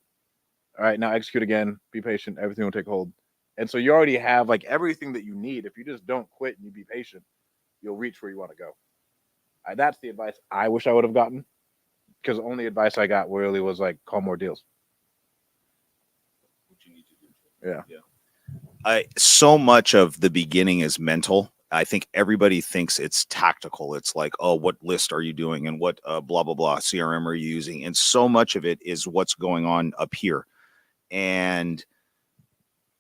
All right, now execute again. Be patient. Everything will take hold. And so you already have like everything that you need. If you just don't quit and you be patient, you'll reach where you want to go. That's the advice I wish I would have gotten, because the only advice I got really was like, call more deals. What you need to do. Yeah. So much of the beginning is mental. I think everybody thinks it's tactical. It's like, oh, what list are you doing and what blah, blah, blah CRM are you using? And so much of it is what's going on up here. And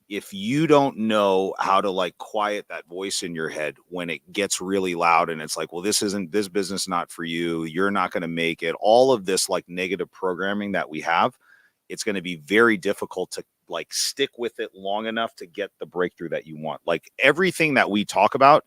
if you don't know how to like quiet that voice in your head when it gets really loud and it's like, well, this business not for you, you're not going to make it, all of this like negative programming that we have, it's going to be very difficult to like stick with it long enough to get the breakthrough that you want. Like everything that we talk about,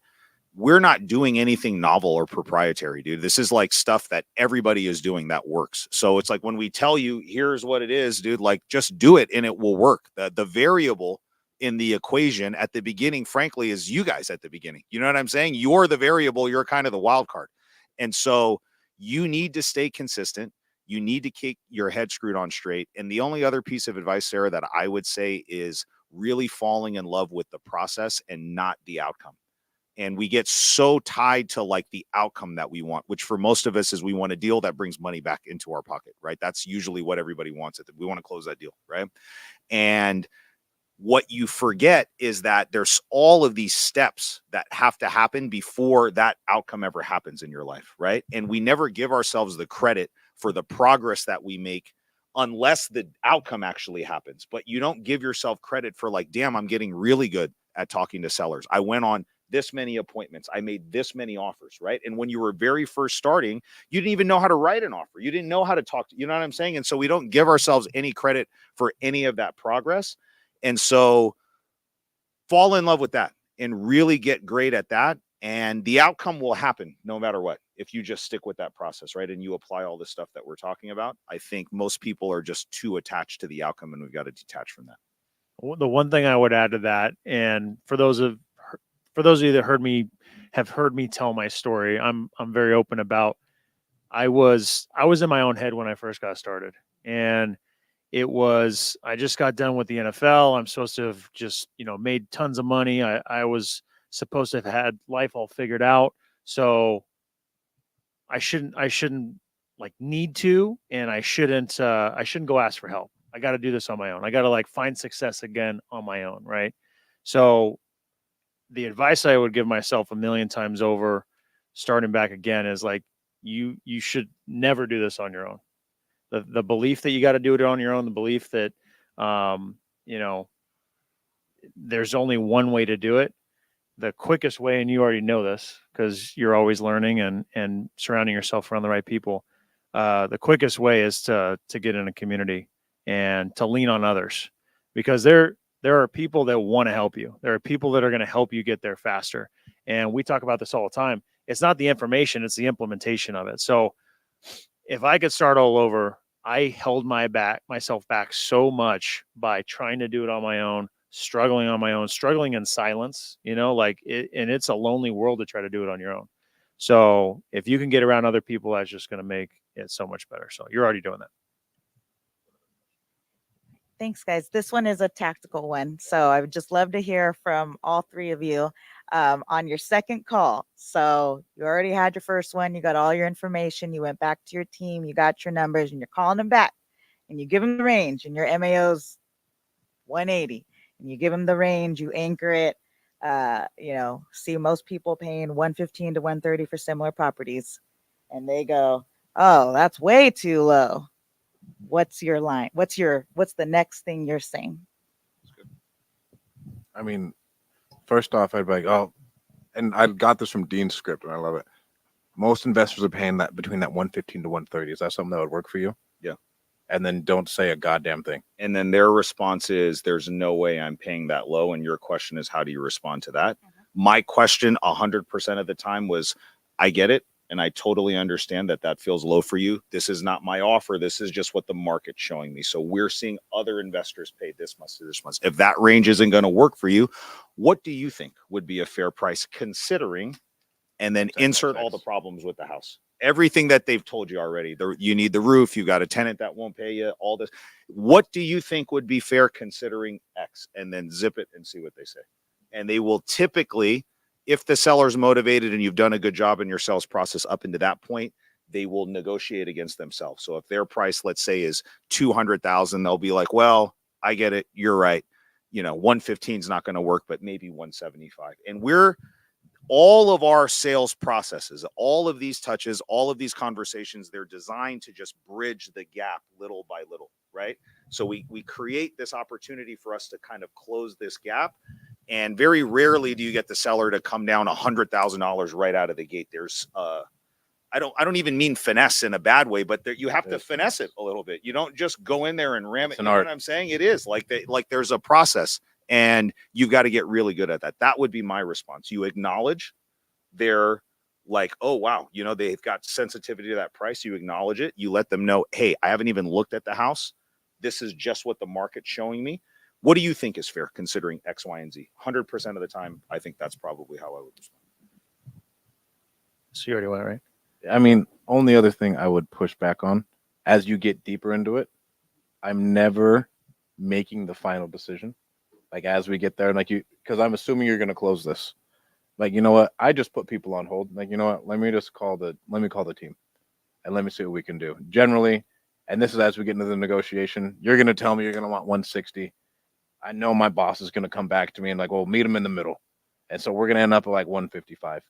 we're not doing anything novel or proprietary, dude. This is like stuff that everybody is doing that works. So it's like when we tell you, here's what it is, dude, like just do it and it will work. The variable in the equation at the beginning, frankly, is you guys at the beginning. You know what I'm saying? You're the variable. You're kind of the wild card. And so you need to stay consistent. You need to keep your head screwed on straight. And the only other piece of advice, Sarah, that I would say is really falling in love with the process and not the outcome. And we get so tied to like the outcome that we want, which for most of us is we want a deal that brings money back into our pocket, right? That's usually what everybody wants. We want to close that deal, right? And what you forget is that there's all of these steps that have to happen before that outcome ever happens in your life, right? And we never give ourselves the credit for the progress that we make unless the outcome actually happens. But you don't give yourself credit for like, damn, I'm getting really good at talking to sellers. I went on this many appointments. I made this many offers, right? And when you were very first starting, you didn't even know how to write an offer. You didn't know how to talk to, you know what I'm saying? And so we don't give ourselves any credit for any of that progress. And so fall in love with that and really get great at that. And the outcome will happen no matter what, if you just stick with that process, right? And you apply all the stuff that we're talking about. I think most people are just too attached to the outcome, and we've got to detach from that. The one thing I would add to that, and for those of you that have heard me tell my story, I'm very open about. I was in my own head when I first got started, and I just got done with the NFL. I'm supposed to have just made tons of money. I was supposed to have had life all figured out, so I shouldn't like need to, and I shouldn't go ask for help. I got to do this on my own. I got to like find success again on my own, right? So the advice I would give myself a million times over, starting back again, is like you should never do this on your own. The belief that you got to do it on your own, the belief that there's only one way to do it. The quickest way, and you already know this because you're always learning and surrounding yourself around the right people. The quickest way is to get in a community and to lean on others, because there are people that want to help you. There are people that are going to help you get there faster. And we talk about this all the time. It's not the information, it's the implementation of it. So if I could start all over, I held myself back so much by trying to do it on my own, struggling on my own, struggling in silence, and it's a lonely world to try to do it on your own. So if you can get around other people, that's just going to make it so much better. So you're already doing that. Thanks, guys. This one is a tactical one. So I would just love to hear from all three of you on your second call. So you already had your first one. You got all your information. You went back to your team. You got your numbers, and you're calling them back. And you give them the range, and your MAO's 180. And you give them the range. You anchor it. See most people paying 115 to 130 for similar properties. And they go, oh, that's way too low. What's your line? What's the next thing you're saying? I mean, first off, I'd be like, oh, and I got this from Dean's script, and I love it. Most investors are paying that between that 115 to 130. Is that something that would work for you? Yeah. And then don't say a goddamn thing. And then their response is, there's no way I'm paying that low. And your question is, how do you respond to that? Mm-hmm. My question 100% of the time was, I get it. And I totally understand that feels low for you. This is not my offer. This is just what the market's showing me. So we're seeing other investors pay this much to this much. If that range isn't going to work for you, what do you think would be a fair price considering? And then insert all the problems with the house. Everything that they've told you already. You need the roof. You got a tenant that won't pay you. All this. What do you think would be fair considering X? And then zip it and see what they say. And they will typically, if the seller's motivated and you've done a good job in your sales process up into that point, they will negotiate against themselves. So if their price, let's say, is $200,000, they'll be like, well, I get it. You're right. 115 is not going to work, but maybe 175. And all of our sales processes, all of these touches, all of these conversations, they're designed to just bridge the gap little by little, right? So we create this opportunity for us to kind of close this gap. And very rarely do you get the seller to come down $100,000 right out of the gate. There's I don't even mean finesse in a bad way, but you have to finesse it a little bit. You don't just go in there and ram it. You know what I'm saying? It is like there's a process, and you've got to get really good at that. That would be my response. You acknowledge they're like, oh wow, you know, they've got sensitivity to that price. You acknowledge it. You let them know, hey, I haven't even looked at the house. This is just what the market's showing me. What do you think is fair considering X, Y, and Z? 100% of the time, I think that's probably how I would respond. So you already went, right? I mean, only other thing I would push back on as you get deeper into it, I'm never making the final decision. Like as we get there, like because I'm assuming you're going to close this. Like, you know what? I just put people on hold. Like, you know what? Let me call the team and let me see what we can do. Generally, and this is as we get into the negotiation, you're going to tell me you're going to want 160. I know my boss is going to come back to me and like, well, meet him in the middle. And so we're going to end up at like 155.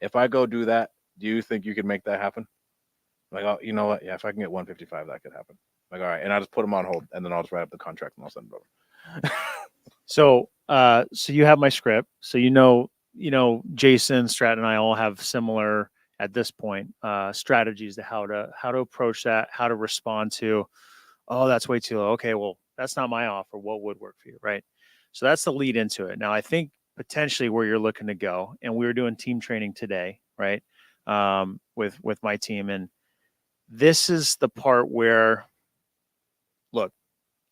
If I go do that, do you think you could make that happen? Like, oh, you know what? Yeah, if I can get 155, that could happen. Like, all right. And I just put them on hold and then I'll just write up the contract and I'll send it over. So you have my script. So, Jason, Stratt, and I all have similar at this point, strategies to how to approach that, how to respond to, oh, that's way too low. Okay. Well, that's not my offer. What would work for you? Right. So that's the lead into it. Now I think potentially where you're looking to go, and we were doing team training today, right? With my team. And this is the part where, look,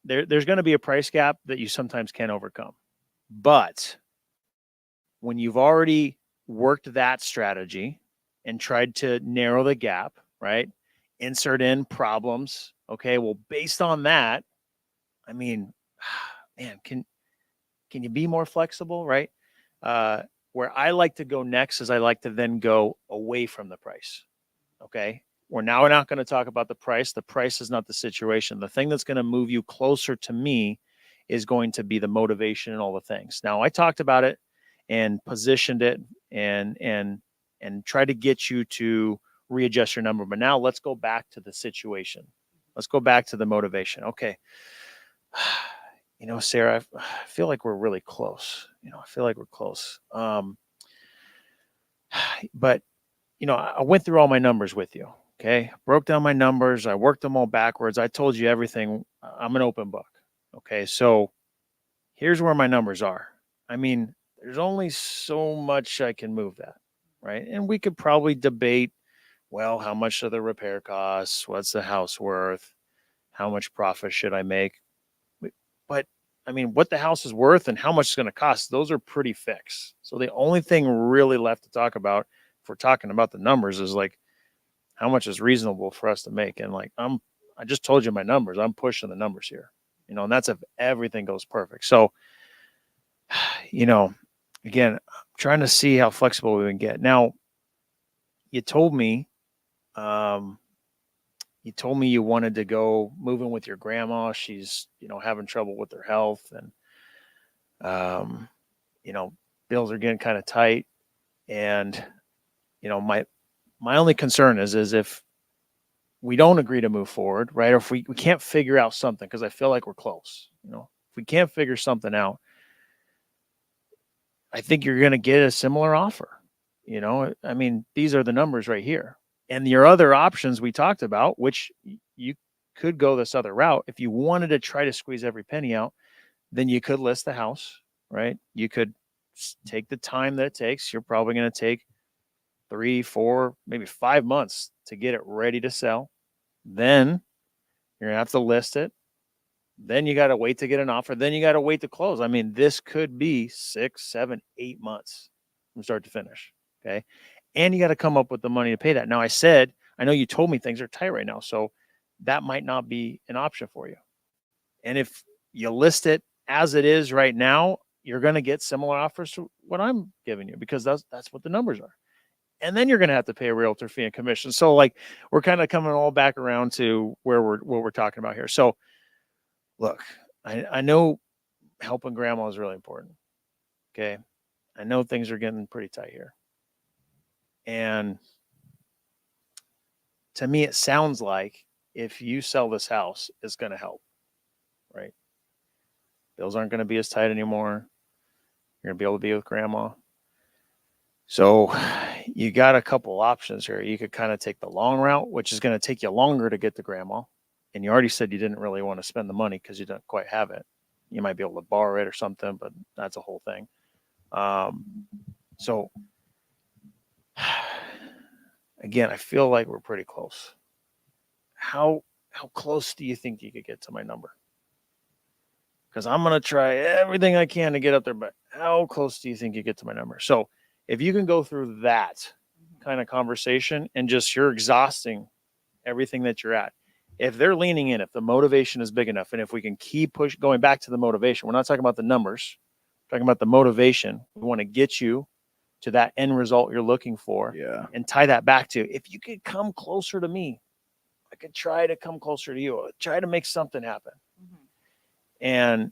there's going to be a price gap that you sometimes can't overcome. But when you've already worked that strategy and tried to narrow the gap, right? Insert in problems. Okay. Well, based on that, I mean, man, can you be more flexible, right? Where I like to go next is I like to then go away from the price. Okay. We're not going to talk about the price. The price is not the situation. The thing that's going to move you closer to me is going to be the motivation and all the things. Now I talked about it and positioned it and try to get you to readjust your number. But now let's go back to the situation. Let's go back to the motivation. Okay. Sarah, I feel like we're really close. I feel like we're close. But, I went through all my numbers with you. Okay. Broke down my numbers. I worked them all backwards. I told you everything. I'm an open book. Okay. So here's where my numbers are. I mean, there's only so much I can move that. Right. And we could probably debate, well, how much are the repair costs? What's the house worth? How much profit should I make? But I mean, what the house is worth and how much it's going to cost, those are pretty fixed. So the only thing really left to talk about, if we're talking about the numbers, is like how much is reasonable for us to make. And like, I just told you my numbers. I'm pushing the numbers here, and that's if everything goes perfect. So, again, I'm trying to see how flexible we can get. Now, you told me you wanted to go move in with your grandma. She's, having trouble with her health, and, bills are getting kind of tight. And, my only concern is if we don't agree to move forward, right? Or if we can't figure out something, because I feel like we're close, if we can't figure something out, I think you're going to get a similar offer. I mean, these are the numbers right here. And your other options we talked about, which you could go this other route. If you wanted to try to squeeze every penny out, then you could list the house, right? You could take the time that it takes. You're probably going to take 3, 4, maybe 5 months to get it ready to sell. Then you're going to have to list it. Then you got to wait to get an offer. Then you got to wait to close. I mean, this could be 6, 7, 8 months from start to finish. Okay. And you got to come up with the money to pay that. Now, I know you told me things are tight right now, so that might not be an option for you. And if you list it as it is right now, you're going to get similar offers to what I'm giving you, because that's what the numbers are. And then you're going to have to pay a realtor fee and commission. So like, we're kind of coming all back around to what we're talking about here. So look, I know helping grandma is really important. Okay. I know things are getting pretty tight here. And to me, it sounds like if you sell this house, it's going to help. Bills aren't going to be as tight anymore. You're going to be able to be with grandma. So you got a couple options here. You could kind of take the long route, which is going to take you longer to get to grandma. And you already said you didn't really want to spend the money because you don't quite have it. You might be able to borrow it or something, but that's a whole thing. So again, I feel like we're pretty close. How close do you think you could get to my number? Because I'm going to try everything I can to get up there, but how close do you think you get to my number? So if you can go through that kind of conversation and just you're exhausting everything that you're at, if they're leaning in, if the motivation is big enough, and if we can keep going back to the motivation, we're not talking about the numbers, we're talking about the motivation. We want to get you to that end result you're looking for, and tie that back to, if you could come closer to me, I could try to come closer to you, try to make something happen. And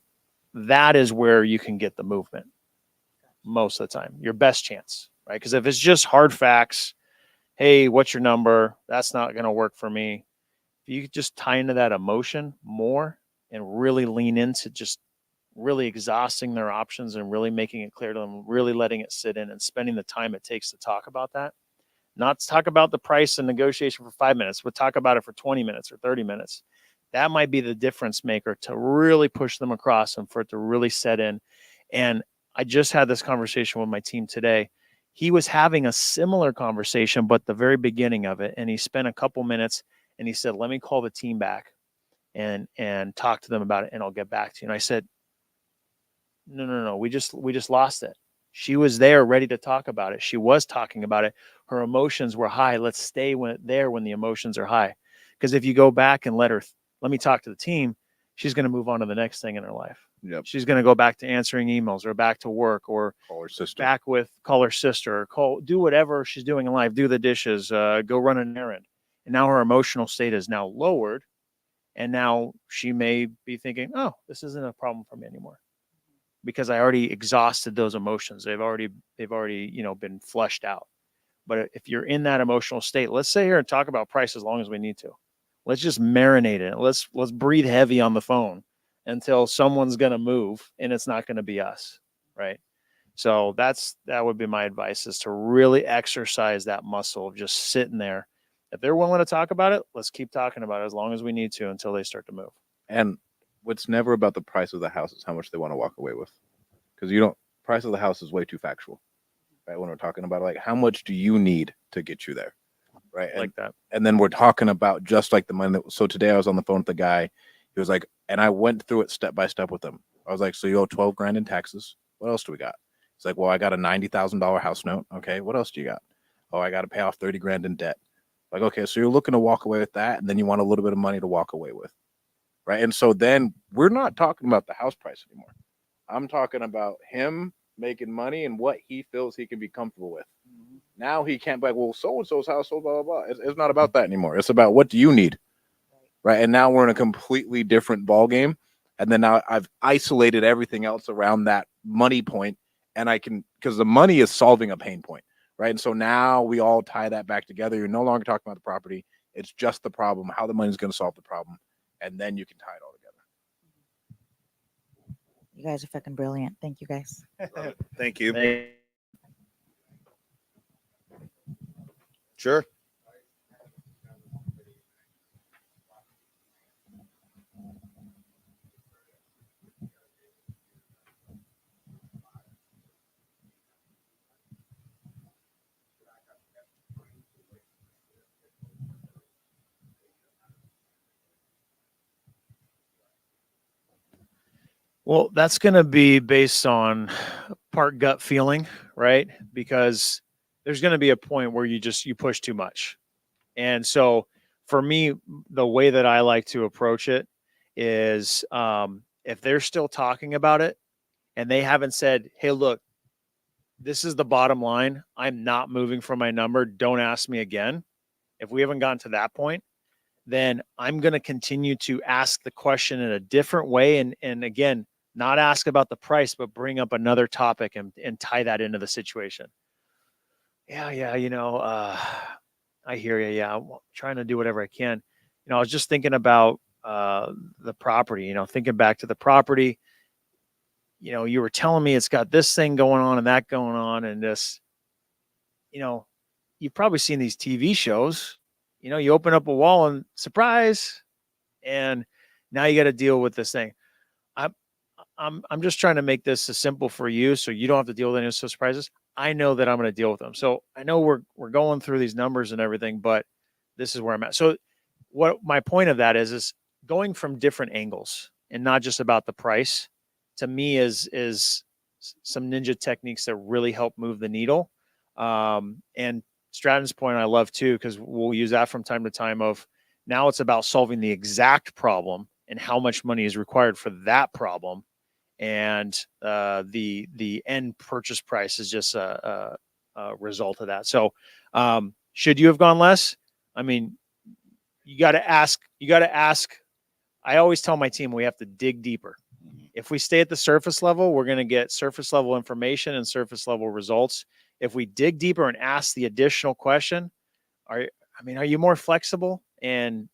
that is where you can get the movement most of the time, your best chance, right? Because if it's just hard facts, hey, what's your number? That's not going to work for me. If you just tie into that emotion more and really lean into just really exhausting their options and really making it clear to them, really letting it sit in and spending the time it takes to talk about that, not to talk about the price and negotiation for 5 minutes, but talk about it for 20 minutes or 30 minutes. That might be the difference maker to really push them across and for it to really set in. And I just had this conversation with my team today. He was having a similar conversation, but the very beginning of it. And he spent a couple minutes and he said, let me call the team back and talk to them about it. And I'll get back to you. And I said, no. We just lost it. She was there ready to talk about it. She was talking about it. Her emotions were high. Let's stay there when the emotions are high. Because if you go back and let me talk to the team, she's going to move on to the next thing in her life. Yep. She's going to go back to answering emails or back to work or Call her sister. call her sister, or do whatever she's doing in life, do the dishes, go run an errand. And now her emotional state is now lowered. And now she may be thinking, oh, this isn't a problem for me anymore because I already exhausted those emotions. They've already, been flushed out. But if you're in that emotional state, let's sit here and talk about price as long as we need to. Let's just marinate it. Let's breathe heavy on the phone until someone's going to move, and it's not going to be us, right? So that would be my advice, is to really exercise that muscle of just sitting there. If they're willing to talk about it, let's keep talking about it as long as we need to until they start to move. And what's never about the price of the house is how much they want to walk away with. Because price of the house is way too factual, right? When we're talking about like, how much do you need to get you there? Right. Like that. And then we're talking about just like the money. So today I was on the phone with the guy. He was like, and I went through it step by step with him. I was like, so you owe $12,000 in taxes. What else do we got? He's like, well, I got a $90,000 house note. Okay. What else do you got? Oh, I got to pay off $30,000 in debt. Like, okay, so you're looking to walk away with that. And then you want a little bit of money to walk away with. Right. And so then we're not talking about the house price anymore. I'm talking about him making money and what he feels he can be comfortable with. Now he can't be like, well, so-and-so's house, so blah, blah, blah. It's not about that anymore. It's about, what do you need? Right. And now we're in a completely different ball game. And then now I've isolated everything else around that money point. And because the money is solving a pain point. Right. And so now we all tie that back together. You're no longer talking about the property. It's just the problem, how the money is going to solve the problem. And then you can tie it all together. You guys are fucking brilliant. Thank you, guys. Thank you. Sure. Well, that's going to be based on part gut feeling, right? Because there's going to be a point where you push too much. And so for me, the way that I like to approach it is if they're still talking about it and they haven't said, hey, look, this is the bottom line. I'm not moving from my number. Don't ask me again. If we haven't gotten to that point, then I'm going to continue to ask the question in a different way. And again, not ask about the price, but bring up another topic and tie that into the situation. Yeah. I hear you. Yeah. I'm trying to do whatever I can. I was just thinking about the property, thinking back to the property. you were telling me it's got this thing going on and that going on, and this, you've probably seen these TV shows. You open up a wall and surprise, and now you got to deal with this thing. I'm just trying to make this as simple for you, so you don't have to deal with any surprises. I know that I'm going to deal with them. So I know we're going through these numbers and everything, but this is where I'm at. So what my point of that is going from different angles and not just about the price, to me is some ninja techniques that really help move the needle. And Stratton's point I love too, because we'll use that from time to time of now it's about solving the exact problem and how much money is required for that problem. And the end purchase price is just a result of that. So should you have gone less? I mean, you got to ask. I always tell my team we have to dig deeper. If we stay at the surface level, we're going to get surface level information and surface level results. If we dig deeper and ask the additional question, are you more flexible? And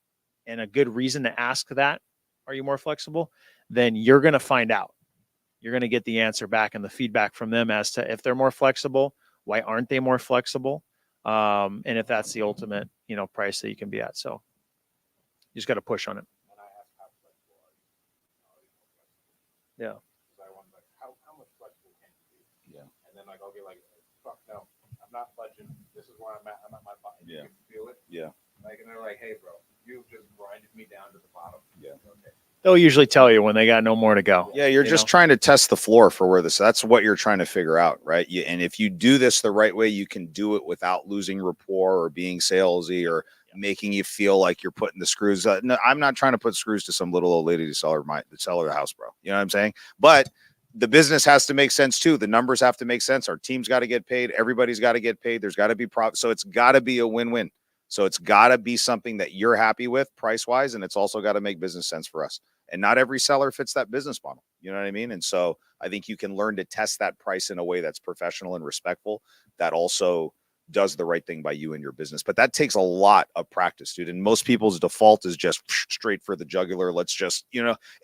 a good reason to ask that, are you more flexible? Then you're going to find out. You're going to get the answer back and the feedback from them as to if they're more flexible, why aren't they more flexible? And if that's the ultimate, price that you can be at. So you just got to push on it. Yeah. How much flexible can you be? Yeah. And then I'll get fuck no, I'm not budging. This is where I'm at. I'm at my button. Yeah. You can feel it. Yeah. And they're like, hey, bro, you've just grinded me down to the bottom. Yeah. Okay. They'll usually tell you when they got no more to go. Yeah, you're just trying to test the floor for where that's what you're trying to figure out, right? And if you do this the right way, you can do it without losing rapport or being salesy or making you feel like you're putting the screws. No, I'm not trying to put screws to some little old lady to sell her the house, bro. You know what I'm saying? But the business has to make sense too. The numbers have to make sense. Our team's got to get paid. Everybody's got to get paid. There's got to be profit. So it's got to be a win-win. So it's got to be something that you're happy with price-wise, and it's also got to make business sense for us. And not every seller fits that business model. You know what I mean? And so I think you can learn to test that price in a way that's professional and respectful, that also does the right thing by you and your business. But that takes a lot of practice, dude. And most people's default is just straight for the jugular. Let's just,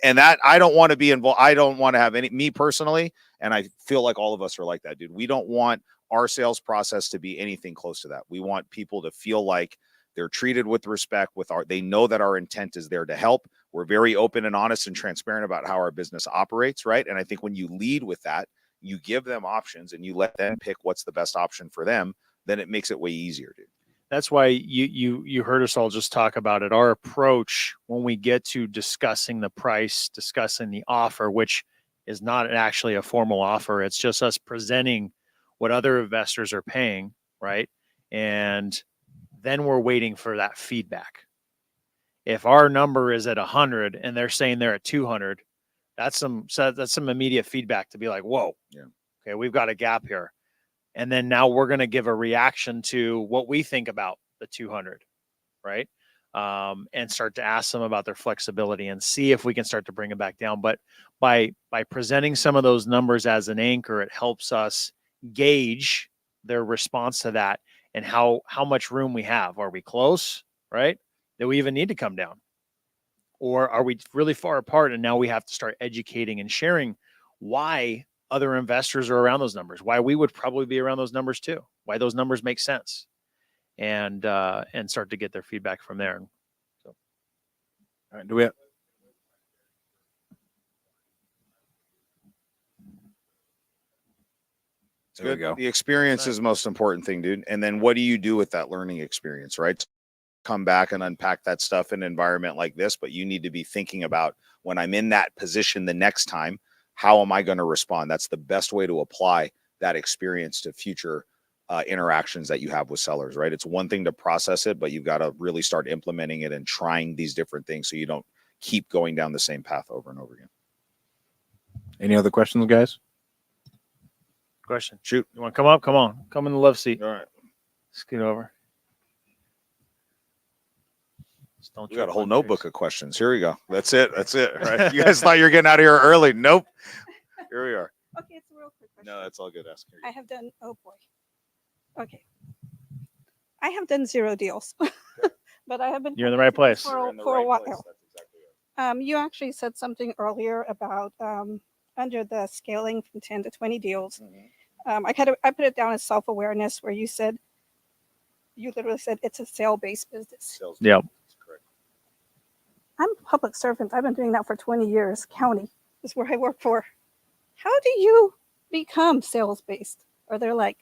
and that I don't want to be involved. I don't want to have me personally. And I feel like all of us are like that, dude. We don't want our sales process to be anything close to that. We want people to feel like they're treated with respect, they know that our intent is there to help. We're very open and honest and transparent about how our business operates, right? And I think when you lead with that, you give them options and you let them pick what's the best option for them, then it makes it way easier, dude. That's why you heard us all just talk about it. Our approach when we get to discussing the price, discussing the offer, which is not actually a formal offer. It's just us presenting what other investors are paying, right? And then we're waiting for that feedback. If our number is at 100 and they're saying they're at 200, that's some immediate feedback to be like, whoa, yeah, okay, we've got a gap here. And then now we're going to give a reaction to what we think about the 200, right? And start to ask them about their flexibility and see if we can start to bring it back down. But by presenting some of those numbers as an anchor, it helps us gauge their response to that and how much room we have. Are we close, right? Do we even need to come down? Or are we really far apart and now we have to start educating and sharing why other investors are around those numbers, why we would probably be around those numbers too, why those numbers make sense, and start to get their feedback from there. So, all right, do we have? There we go. The experience is the most important thing, dude. And then what do you do with that learning experience, right? Come back and unpack that stuff in an environment like this, but you need to be thinking about when I'm in that position the next time, how am I going to respond? That's the best way to apply that experience to future interactions that you have with sellers, right? It's one thing to process it, but you've got to really start implementing it and trying these different things so you don't keep going down the same path over and over again. Any other questions, guys? Question. Shoot. You want to come up? Come on. Come in the love seat. All right. Scoot over. We got a whole notebook of questions. Here we go. That's it. Right? You guys thought you were getting out of here early. Nope. Here we are. Okay, it's a real quick question. No, that's all good. Ask. I have done, oh boy. Okay. I have done 0 deals, but I have been. You're in the right place. For a while. You actually said something earlier about under the scaling from 10 to 20 deals. I put it down as self-awareness, where you literally said it's a sale-based business. Yep. I'm a public servant. I've been doing that for 20 years. County is where I work for. How do you become sales-based? Or they're like,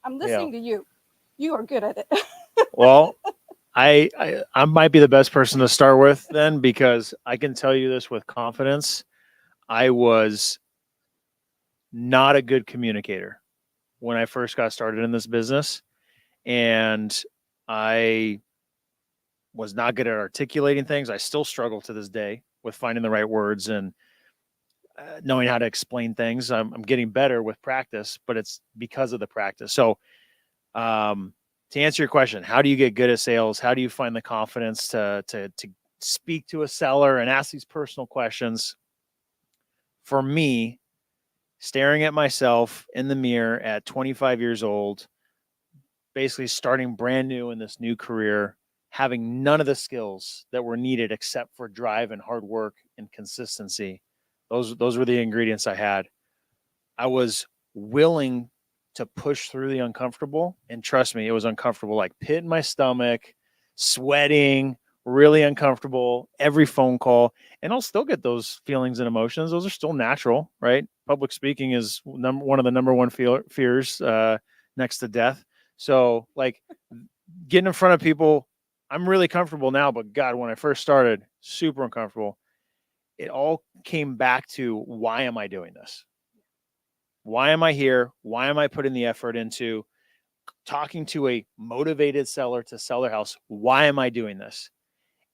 I'm listening to you. You are good at it. Well, I might be the best person to start with then, because I can tell you this with confidence. I was not a good communicator when I first got started in this business, and I was not good at articulating things. I still struggle to this day with finding the right words and knowing how to explain things. I'm getting better with practice, but it's because of the practice. So, to answer your question, how do you get good at sales? How do you find the confidence to speak to a seller and ask these personal questions? For me, staring at myself in the mirror at 25 years old, basically starting brand new in this new career, having none of the skills that were needed except for drive and hard work and consistency. Those were the ingredients I had. I was willing to push through the uncomfortable, and trust me, it was uncomfortable, like pit in my stomach, sweating, really uncomfortable, every phone call. And I'll still get those feelings and emotions. Those are still natural, right? Public speaking is one of the number one fears next to death. So like getting in front of people, I'm really comfortable now, but God, when I first started, super uncomfortable. It all came back to, why am I doing this? Why am I here? Why am I putting the effort into talking to a motivated seller to sell their house? Why am I doing this?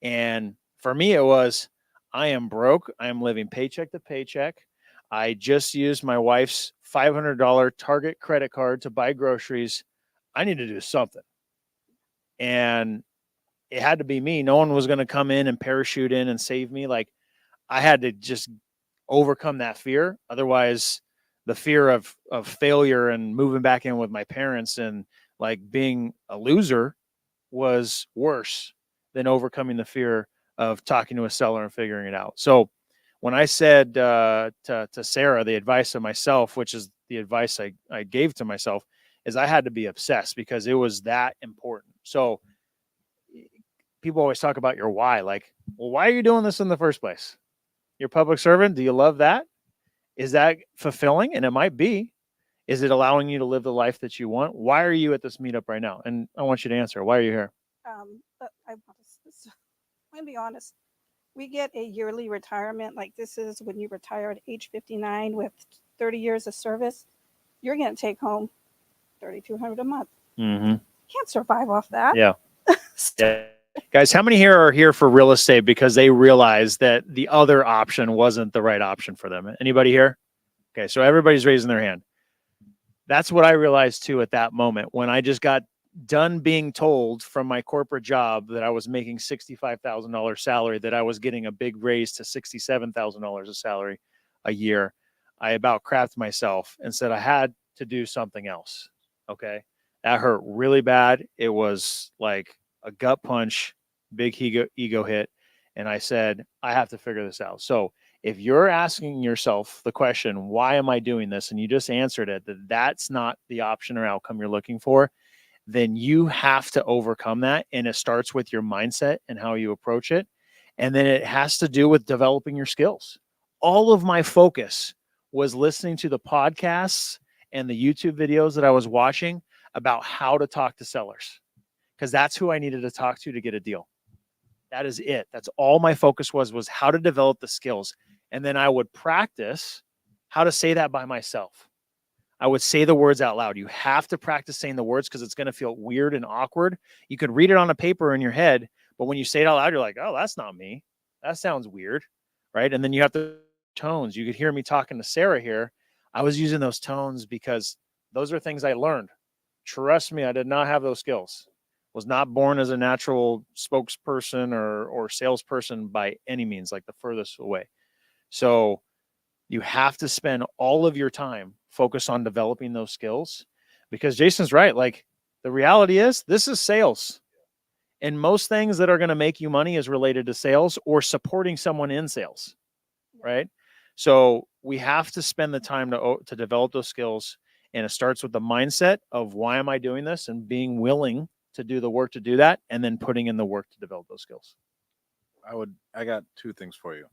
And for me, it was, I am broke. I am living paycheck to paycheck. I just used my wife's $500 Target credit card to buy groceries. I need to do something. And it had to be me. No one was going to come in and parachute in and save me. Like, I had to just overcome that fear. Otherwise, the fear of failure and moving back in with my parents and like being a loser was worse than overcoming the fear of talking to a seller and figuring it out. So when I said to Sarah, the advice of myself, which is the advice I gave to myself, is I had to be obsessed, because it was that important. So people always talk about your why. Like, well, why are you doing this in the first place? You're a public servant. Do you love that? Is that fulfilling? And it might be. Is it allowing you to live the life that you want? Why are you at this meetup right now? And I want you to answer. Why are you here? But I'm going to be honest. We get a yearly retirement. Like, this is when you retire at age 59 with 30 years of service. You're going to take home $3,200 a month. Mm-hmm. Can't survive off that. Yeah. Yeah. Guys, how many here are here for real estate because they realized that the other option wasn't the right option for them? Anybody here? Okay, so everybody's raising their hand. That's what I realized too at that moment, when I just got done being told from my corporate job that I was making $65,000 salary, that I was getting a big raise to $67,000 a salary a year. I about crapped myself and said I had to do something else. Okay, that hurt really bad. It was like a gut punch, big ego hit. And I said, I have to figure this out. So if you're asking yourself the question, why am I doing this? And you just answered it, that that's not the option or outcome you're looking for, then you have to overcome that. And it starts with your mindset and how you approach it. And then it has to do with developing your skills. All of my focus was listening to the podcasts and the YouTube videos that I was watching about how to talk to sellers, because that's who I needed to talk to get a deal. That is it. That's all my focus was how to develop the skills. And then I would practice how to say that by myself. I would say the words out loud. You have to practice saying the words, because it's going to feel weird and awkward. You could read it on a paper in your head, but when you say it out loud, you're like, oh, that's not me. That sounds weird, right? And then you have the tones. You could hear me talking to Sarah here. I was using those tones because those are things I learned. Trust me, I did not have those skills. Was not born as a natural spokesperson or salesperson by any means, like the furthest away. So you have to spend all of your time focused on developing those skills, because Jason's right. Like, the reality is, this is sales. And most things that are going to make you money is related to sales or supporting someone in sales, right? So we have to spend the time to develop those skills. And it starts with the mindset of why am I doing this and being willing to do the work to do that, and then putting in the work to develop those skills. I got two things for you.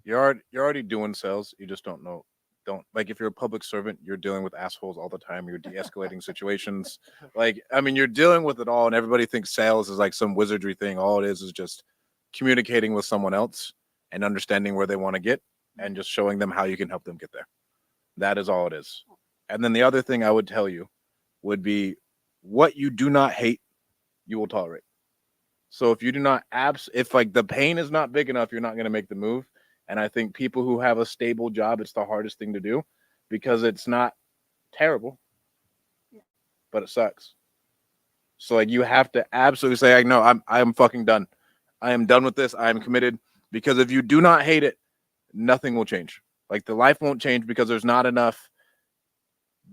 You're already doing sales. You just don't know. Don't like if you're a public servant, you're dealing with assholes all the time. You're de-escalating situations. Like, I mean, you're dealing with it all, and everybody thinks sales is like some wizardry thing. All it is just communicating with someone else and understanding where they want to get and just showing them how you can help them get there. That is all it is. And then the other thing I would tell you would be what you do not hate, you will tolerate. So if you do not if like the pain is not big enough, you're not going to make the move. And I think people who have a stable job, it's the hardest thing to do because it's not terrible, but it sucks. So like you have to absolutely say, like, no, I'm fucking done. I am done with this. I am committed. Because if you do not hate it, nothing will change. Like the life won't change because there's not enough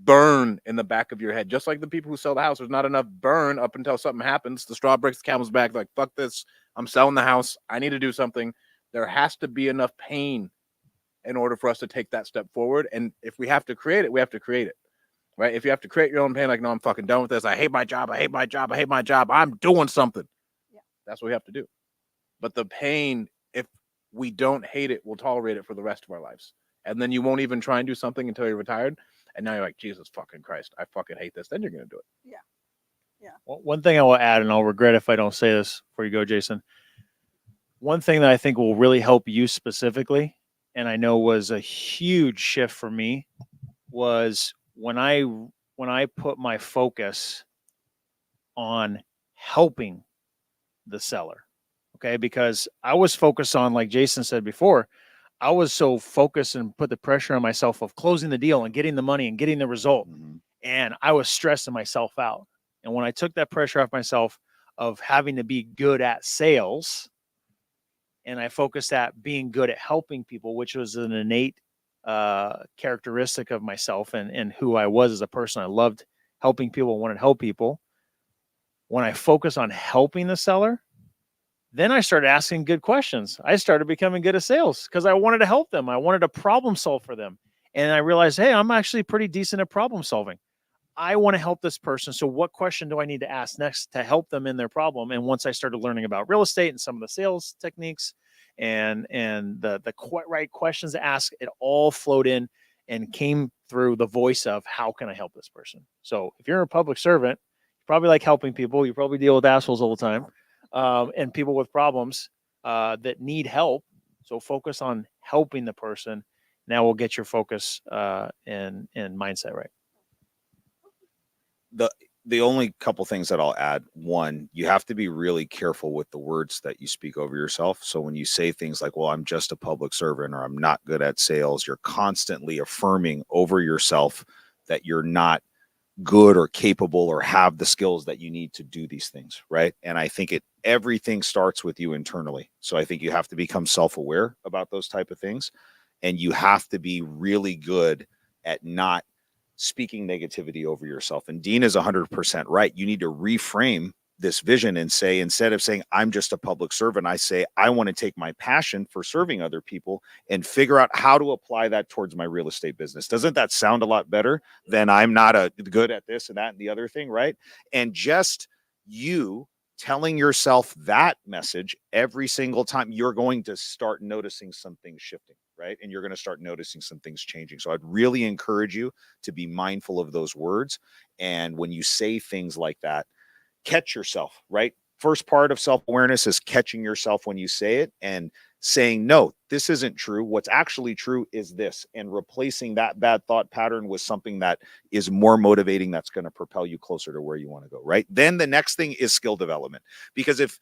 burn in the back of your head. Just like the people who sell the house, there's not enough burn up until something happens. The straw breaks the camel's back. Like, fuck this. I'm selling the house. I need to do something. There has to be enough pain in order for us to take that step forward. And if we have to create it, we have to create it. Right? If you have to create your own pain, like, no, I'm fucking done with this. I hate my job. I hate my job. I hate my job. I'm doing something. Yeah. That's what we have to do. But the pain, if we don't hate it, we'll tolerate it for the rest of our lives. And then you won't even try and do something until you're retired. And now you're like, Jesus fucking Christ, I fucking hate this. Then you're going to do it. Yeah. Yeah. Well, one thing I will add, and I'll regret if I don't say this before you go, Jason. One thing that I think will really help you specifically, and I know was a huge shift for me, was when I put my focus on helping the seller. Okay, because I was focused on, like Jason said before, I was so focused and put the pressure on myself of closing the deal and getting the money and getting the result. Mm-hmm. And I was stressing myself out. And when I took that pressure off myself of having to be good at sales, and I focused at being good at helping people, which was an innate characteristic of myself and who I was as a person. I loved helping people, wanted to help people. When I focus on helping the seller, then I started asking good questions. I started becoming good at sales because I wanted to help them. I wanted to problem solve for them. And I realized, hey, I'm actually pretty decent at problem solving. I want to help this person. So what question do I need to ask next to help them in their problem? And once I started learning about real estate and some of the sales techniques and the right questions to ask, it all flowed in and came through the voice of how can I help this person? So if you're a public servant, you probably like helping people. You probably deal with assholes all the time. And people with problems that need help. So focus on helping the person. Now we'll get your focus and mindset right. The only couple things that I'll add, one, you have to be really careful with the words that you speak over yourself. So when you say things like, well, I'm just a public servant or I'm not good at sales, you're constantly affirming over yourself that you're not good or capable or have the skills that you need to do these things, right? And I think everything starts with you internally. So I think you have to become self-aware about those type of things, and you have to be really good at not speaking negativity over yourself. And Dean is 100% right. You need to reframe this vision and say, instead of saying, I'm just a public servant, I say, I want to take my passion for serving other people and figure out how to apply that towards my real estate business. Doesn't that sound a lot better than I'm not good at this and that and the other thing, right? And just you telling yourself that message every single time, you're going to start noticing some things shifting, right? And you're going to start noticing some things changing. So I'd really encourage you to be mindful of those words. And when you say things like that, catch yourself, right? First part of self-awareness is catching yourself when you say it and saying, no, this isn't true. What's actually true is this, and replacing that bad thought pattern with something that is more motivating, that's going to propel you closer to where you want to go, right? Then the next thing is skill development, because if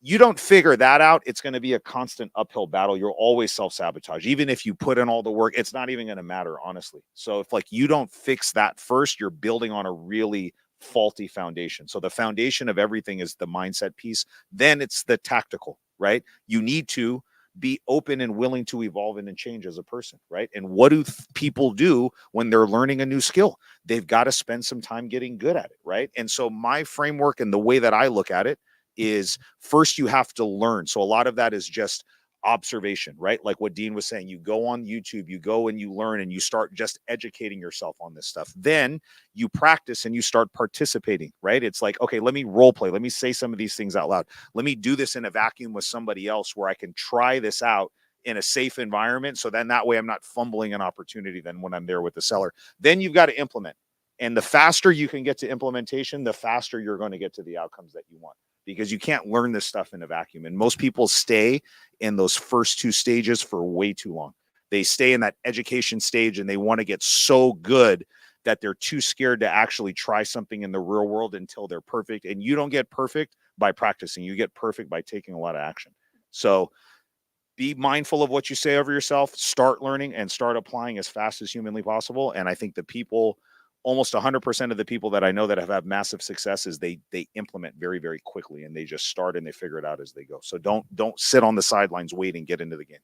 you don't figure that out, it's going to be a constant uphill battle. You'll always self-sabotage. Even if you put in all the work, it's not even going to matter, honestly. So if you don't fix that first, you're building on a really faulty foundation. So the foundation of everything is the mindset piece. Then it's the tactical, right? You need to be open and willing to evolve and change as a person, right? And what do people do when they're learning a new skill? They've got to spend some time getting good at it, right? And so my framework and the way that I look at it is, first you have to learn. So a lot of that is just observation, right? Like what Dean was saying, you go on YouTube, you go and you learn and you start just educating yourself on this stuff. Then you practice and you start participating, right? It's like, okay, let me role play. Let me say some of these things out loud. Let me do this in a vacuum with somebody else where I can try this out in a safe environment. So then that way I'm not fumbling an opportunity then when I'm there with the seller. Then you've got to implement. And the faster you can get to implementation, the faster you're going to get to the outcomes that you want, because you can't learn this stuff in a vacuum. And most people stay in those first two stages for way too long. They stay in that education stage and they want to get so good that they're too scared to actually try something in the real world until they're perfect. And you don't get perfect by practicing. You get perfect by taking a lot of action. So be mindful of what you say over yourself, start learning and start applying as fast as humanly possible. And I think the people, almost 100% of the people that I know that have had massive successes, they implement very, very quickly, and they just start and they figure it out as they go. So don't sit on the sidelines waiting, get into the game.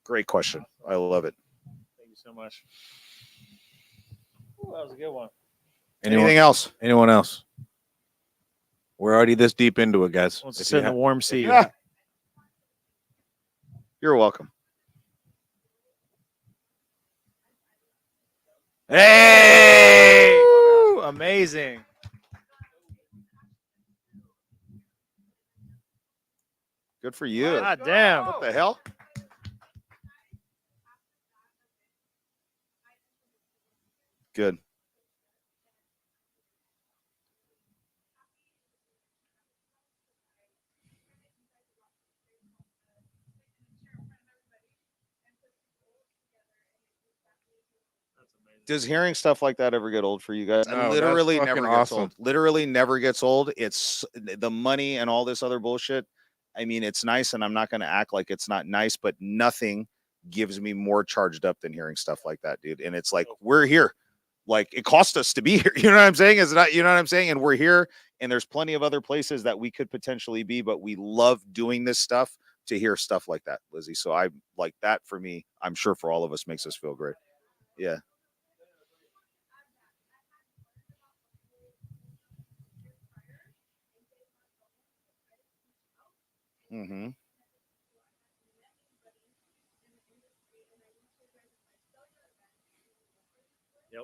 Great question. I love it. Thank you so much. Ooh, that was a good one. Anything else? Anyone else? We're already this deep into it, guys. Wants to If sit you in the ha- warm seat. Yeah. You're welcome. Hey! Ooh, amazing. Good for you. God damn. What the hell? Good. Does hearing stuff like that ever get old for you guys? No, that's Literally fucking never gets awesome. old. Literally never gets old. It's the money and all this other bullshit. I mean, it's nice, and I'm not going to act like it's not nice, but nothing gives me more charged up than hearing stuff like that, dude. And it's like, we're here. Like, it cost us to be here. You know what I'm saying? It's not, you know what I'm saying? And we're here, and there's plenty of other places that we could potentially be, but we love doing this stuff to hear stuff like that, Lizzie. So I like that for me. I'm sure for all of us makes us feel great. Yeah. Mm-hmm. Yep.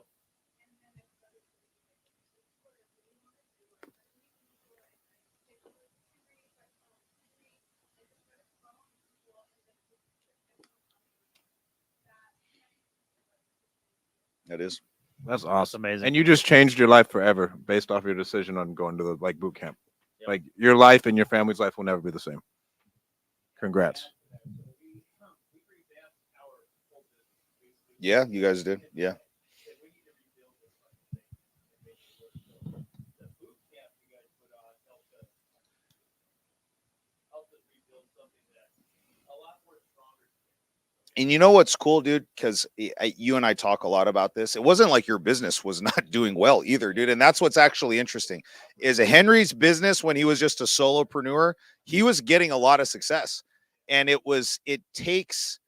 That is. That's That's awesome. amazing. And you just changed your life forever based off your decision on going to the boot camp. Yep. Like, your life and your family's life will never be the same. Congrats. Yeah, you guys did. Yeah. And you know what's cool, dude? Because you and I talk a lot about this. It wasn't like your business was not doing well either, dude. And that's what's actually interesting is Henry's business, when he was just a solopreneur, he was getting a lot of success. And it takes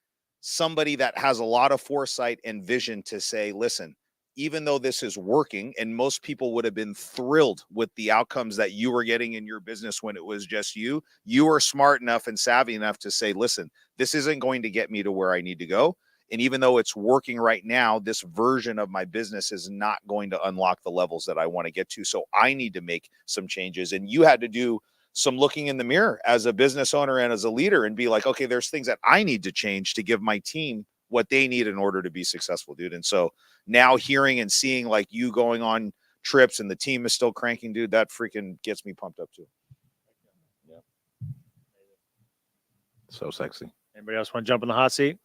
somebody that has a lot of foresight and vision to say, listen, even though this is working, and most people would have been thrilled with the outcomes that you were getting in your business when it was just you are smart enough and savvy enough to say, listen, this isn't going to get me to where I need to go. And even though it's working right now, this version of my business is not going to unlock the levels that I want to get to. So I need to make some changes. And you had to do some looking in the mirror as a business owner and as a leader and be like, okay, there's things that I need to change to give my team what they need in order to be successful, dude. And so now hearing and seeing like you going on trips and the team is still cranking, dude, that freaking gets me pumped up too. Yeah. So sexy. Anybody else want to jump in the hot seat?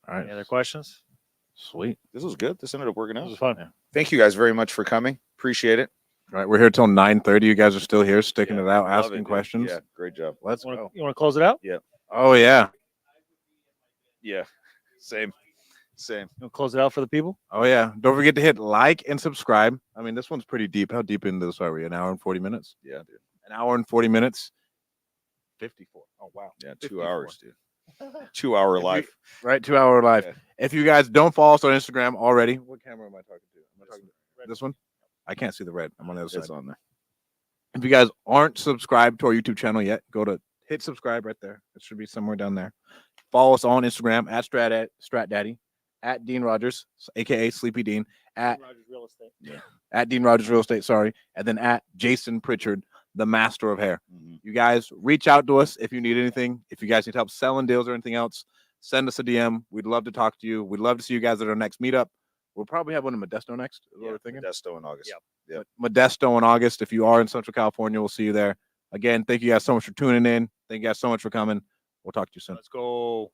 All right. Any other questions? Sweet. This was good. This ended up working This out. was fun. Yeah. Thank you guys very much for coming. Appreciate it. All right. We're here till 9:30. You guys are still here, sticking Yeah, it out, love it, asking dude. questions. Yeah, great job. Let's You go. want to close it out? Oh, yeah. Yeah, same. You want to close it out for the people? Oh, yeah. Don't forget to hit like and subscribe. I mean, this one's pretty deep. How deep into this are we? An hour and 40 minutes? Yeah, dude. An hour and 40 minutes? 54. Oh, wow. Yeah, 2 54. hours, dude. 2 hour live. Right, 2 hour live. Yeah. If you guys don't follow us on Instagram already, what camera am I talking to? Am I talking to this one? I can't see the red. I'm on the other It's side. on there. If you guys aren't subscribed to our YouTube channel yet, go to hit subscribe right there. It should be somewhere down there. Follow us on Instagram at Stratt Daddy, at Dean Rogers, aka Sleepy Dean, at Rogers Real Estate. at Dean Rogers Real Estate, sorry, and then at Jason Pritchard, the master of hair. You guys reach out to us if you need anything. If you guys need help selling deals or anything else, send us a DM. We'd love to talk to you. We'd love to see you guys at our next meetup. We'll probably have one in Modesto next. Is what we're thinking. Modesto in August. Yep. Modesto in August. If you are in Central California, we'll see you there. Again, thank you guys so much for tuning in. Thank you guys so much for coming. We'll talk to you soon. Let's go.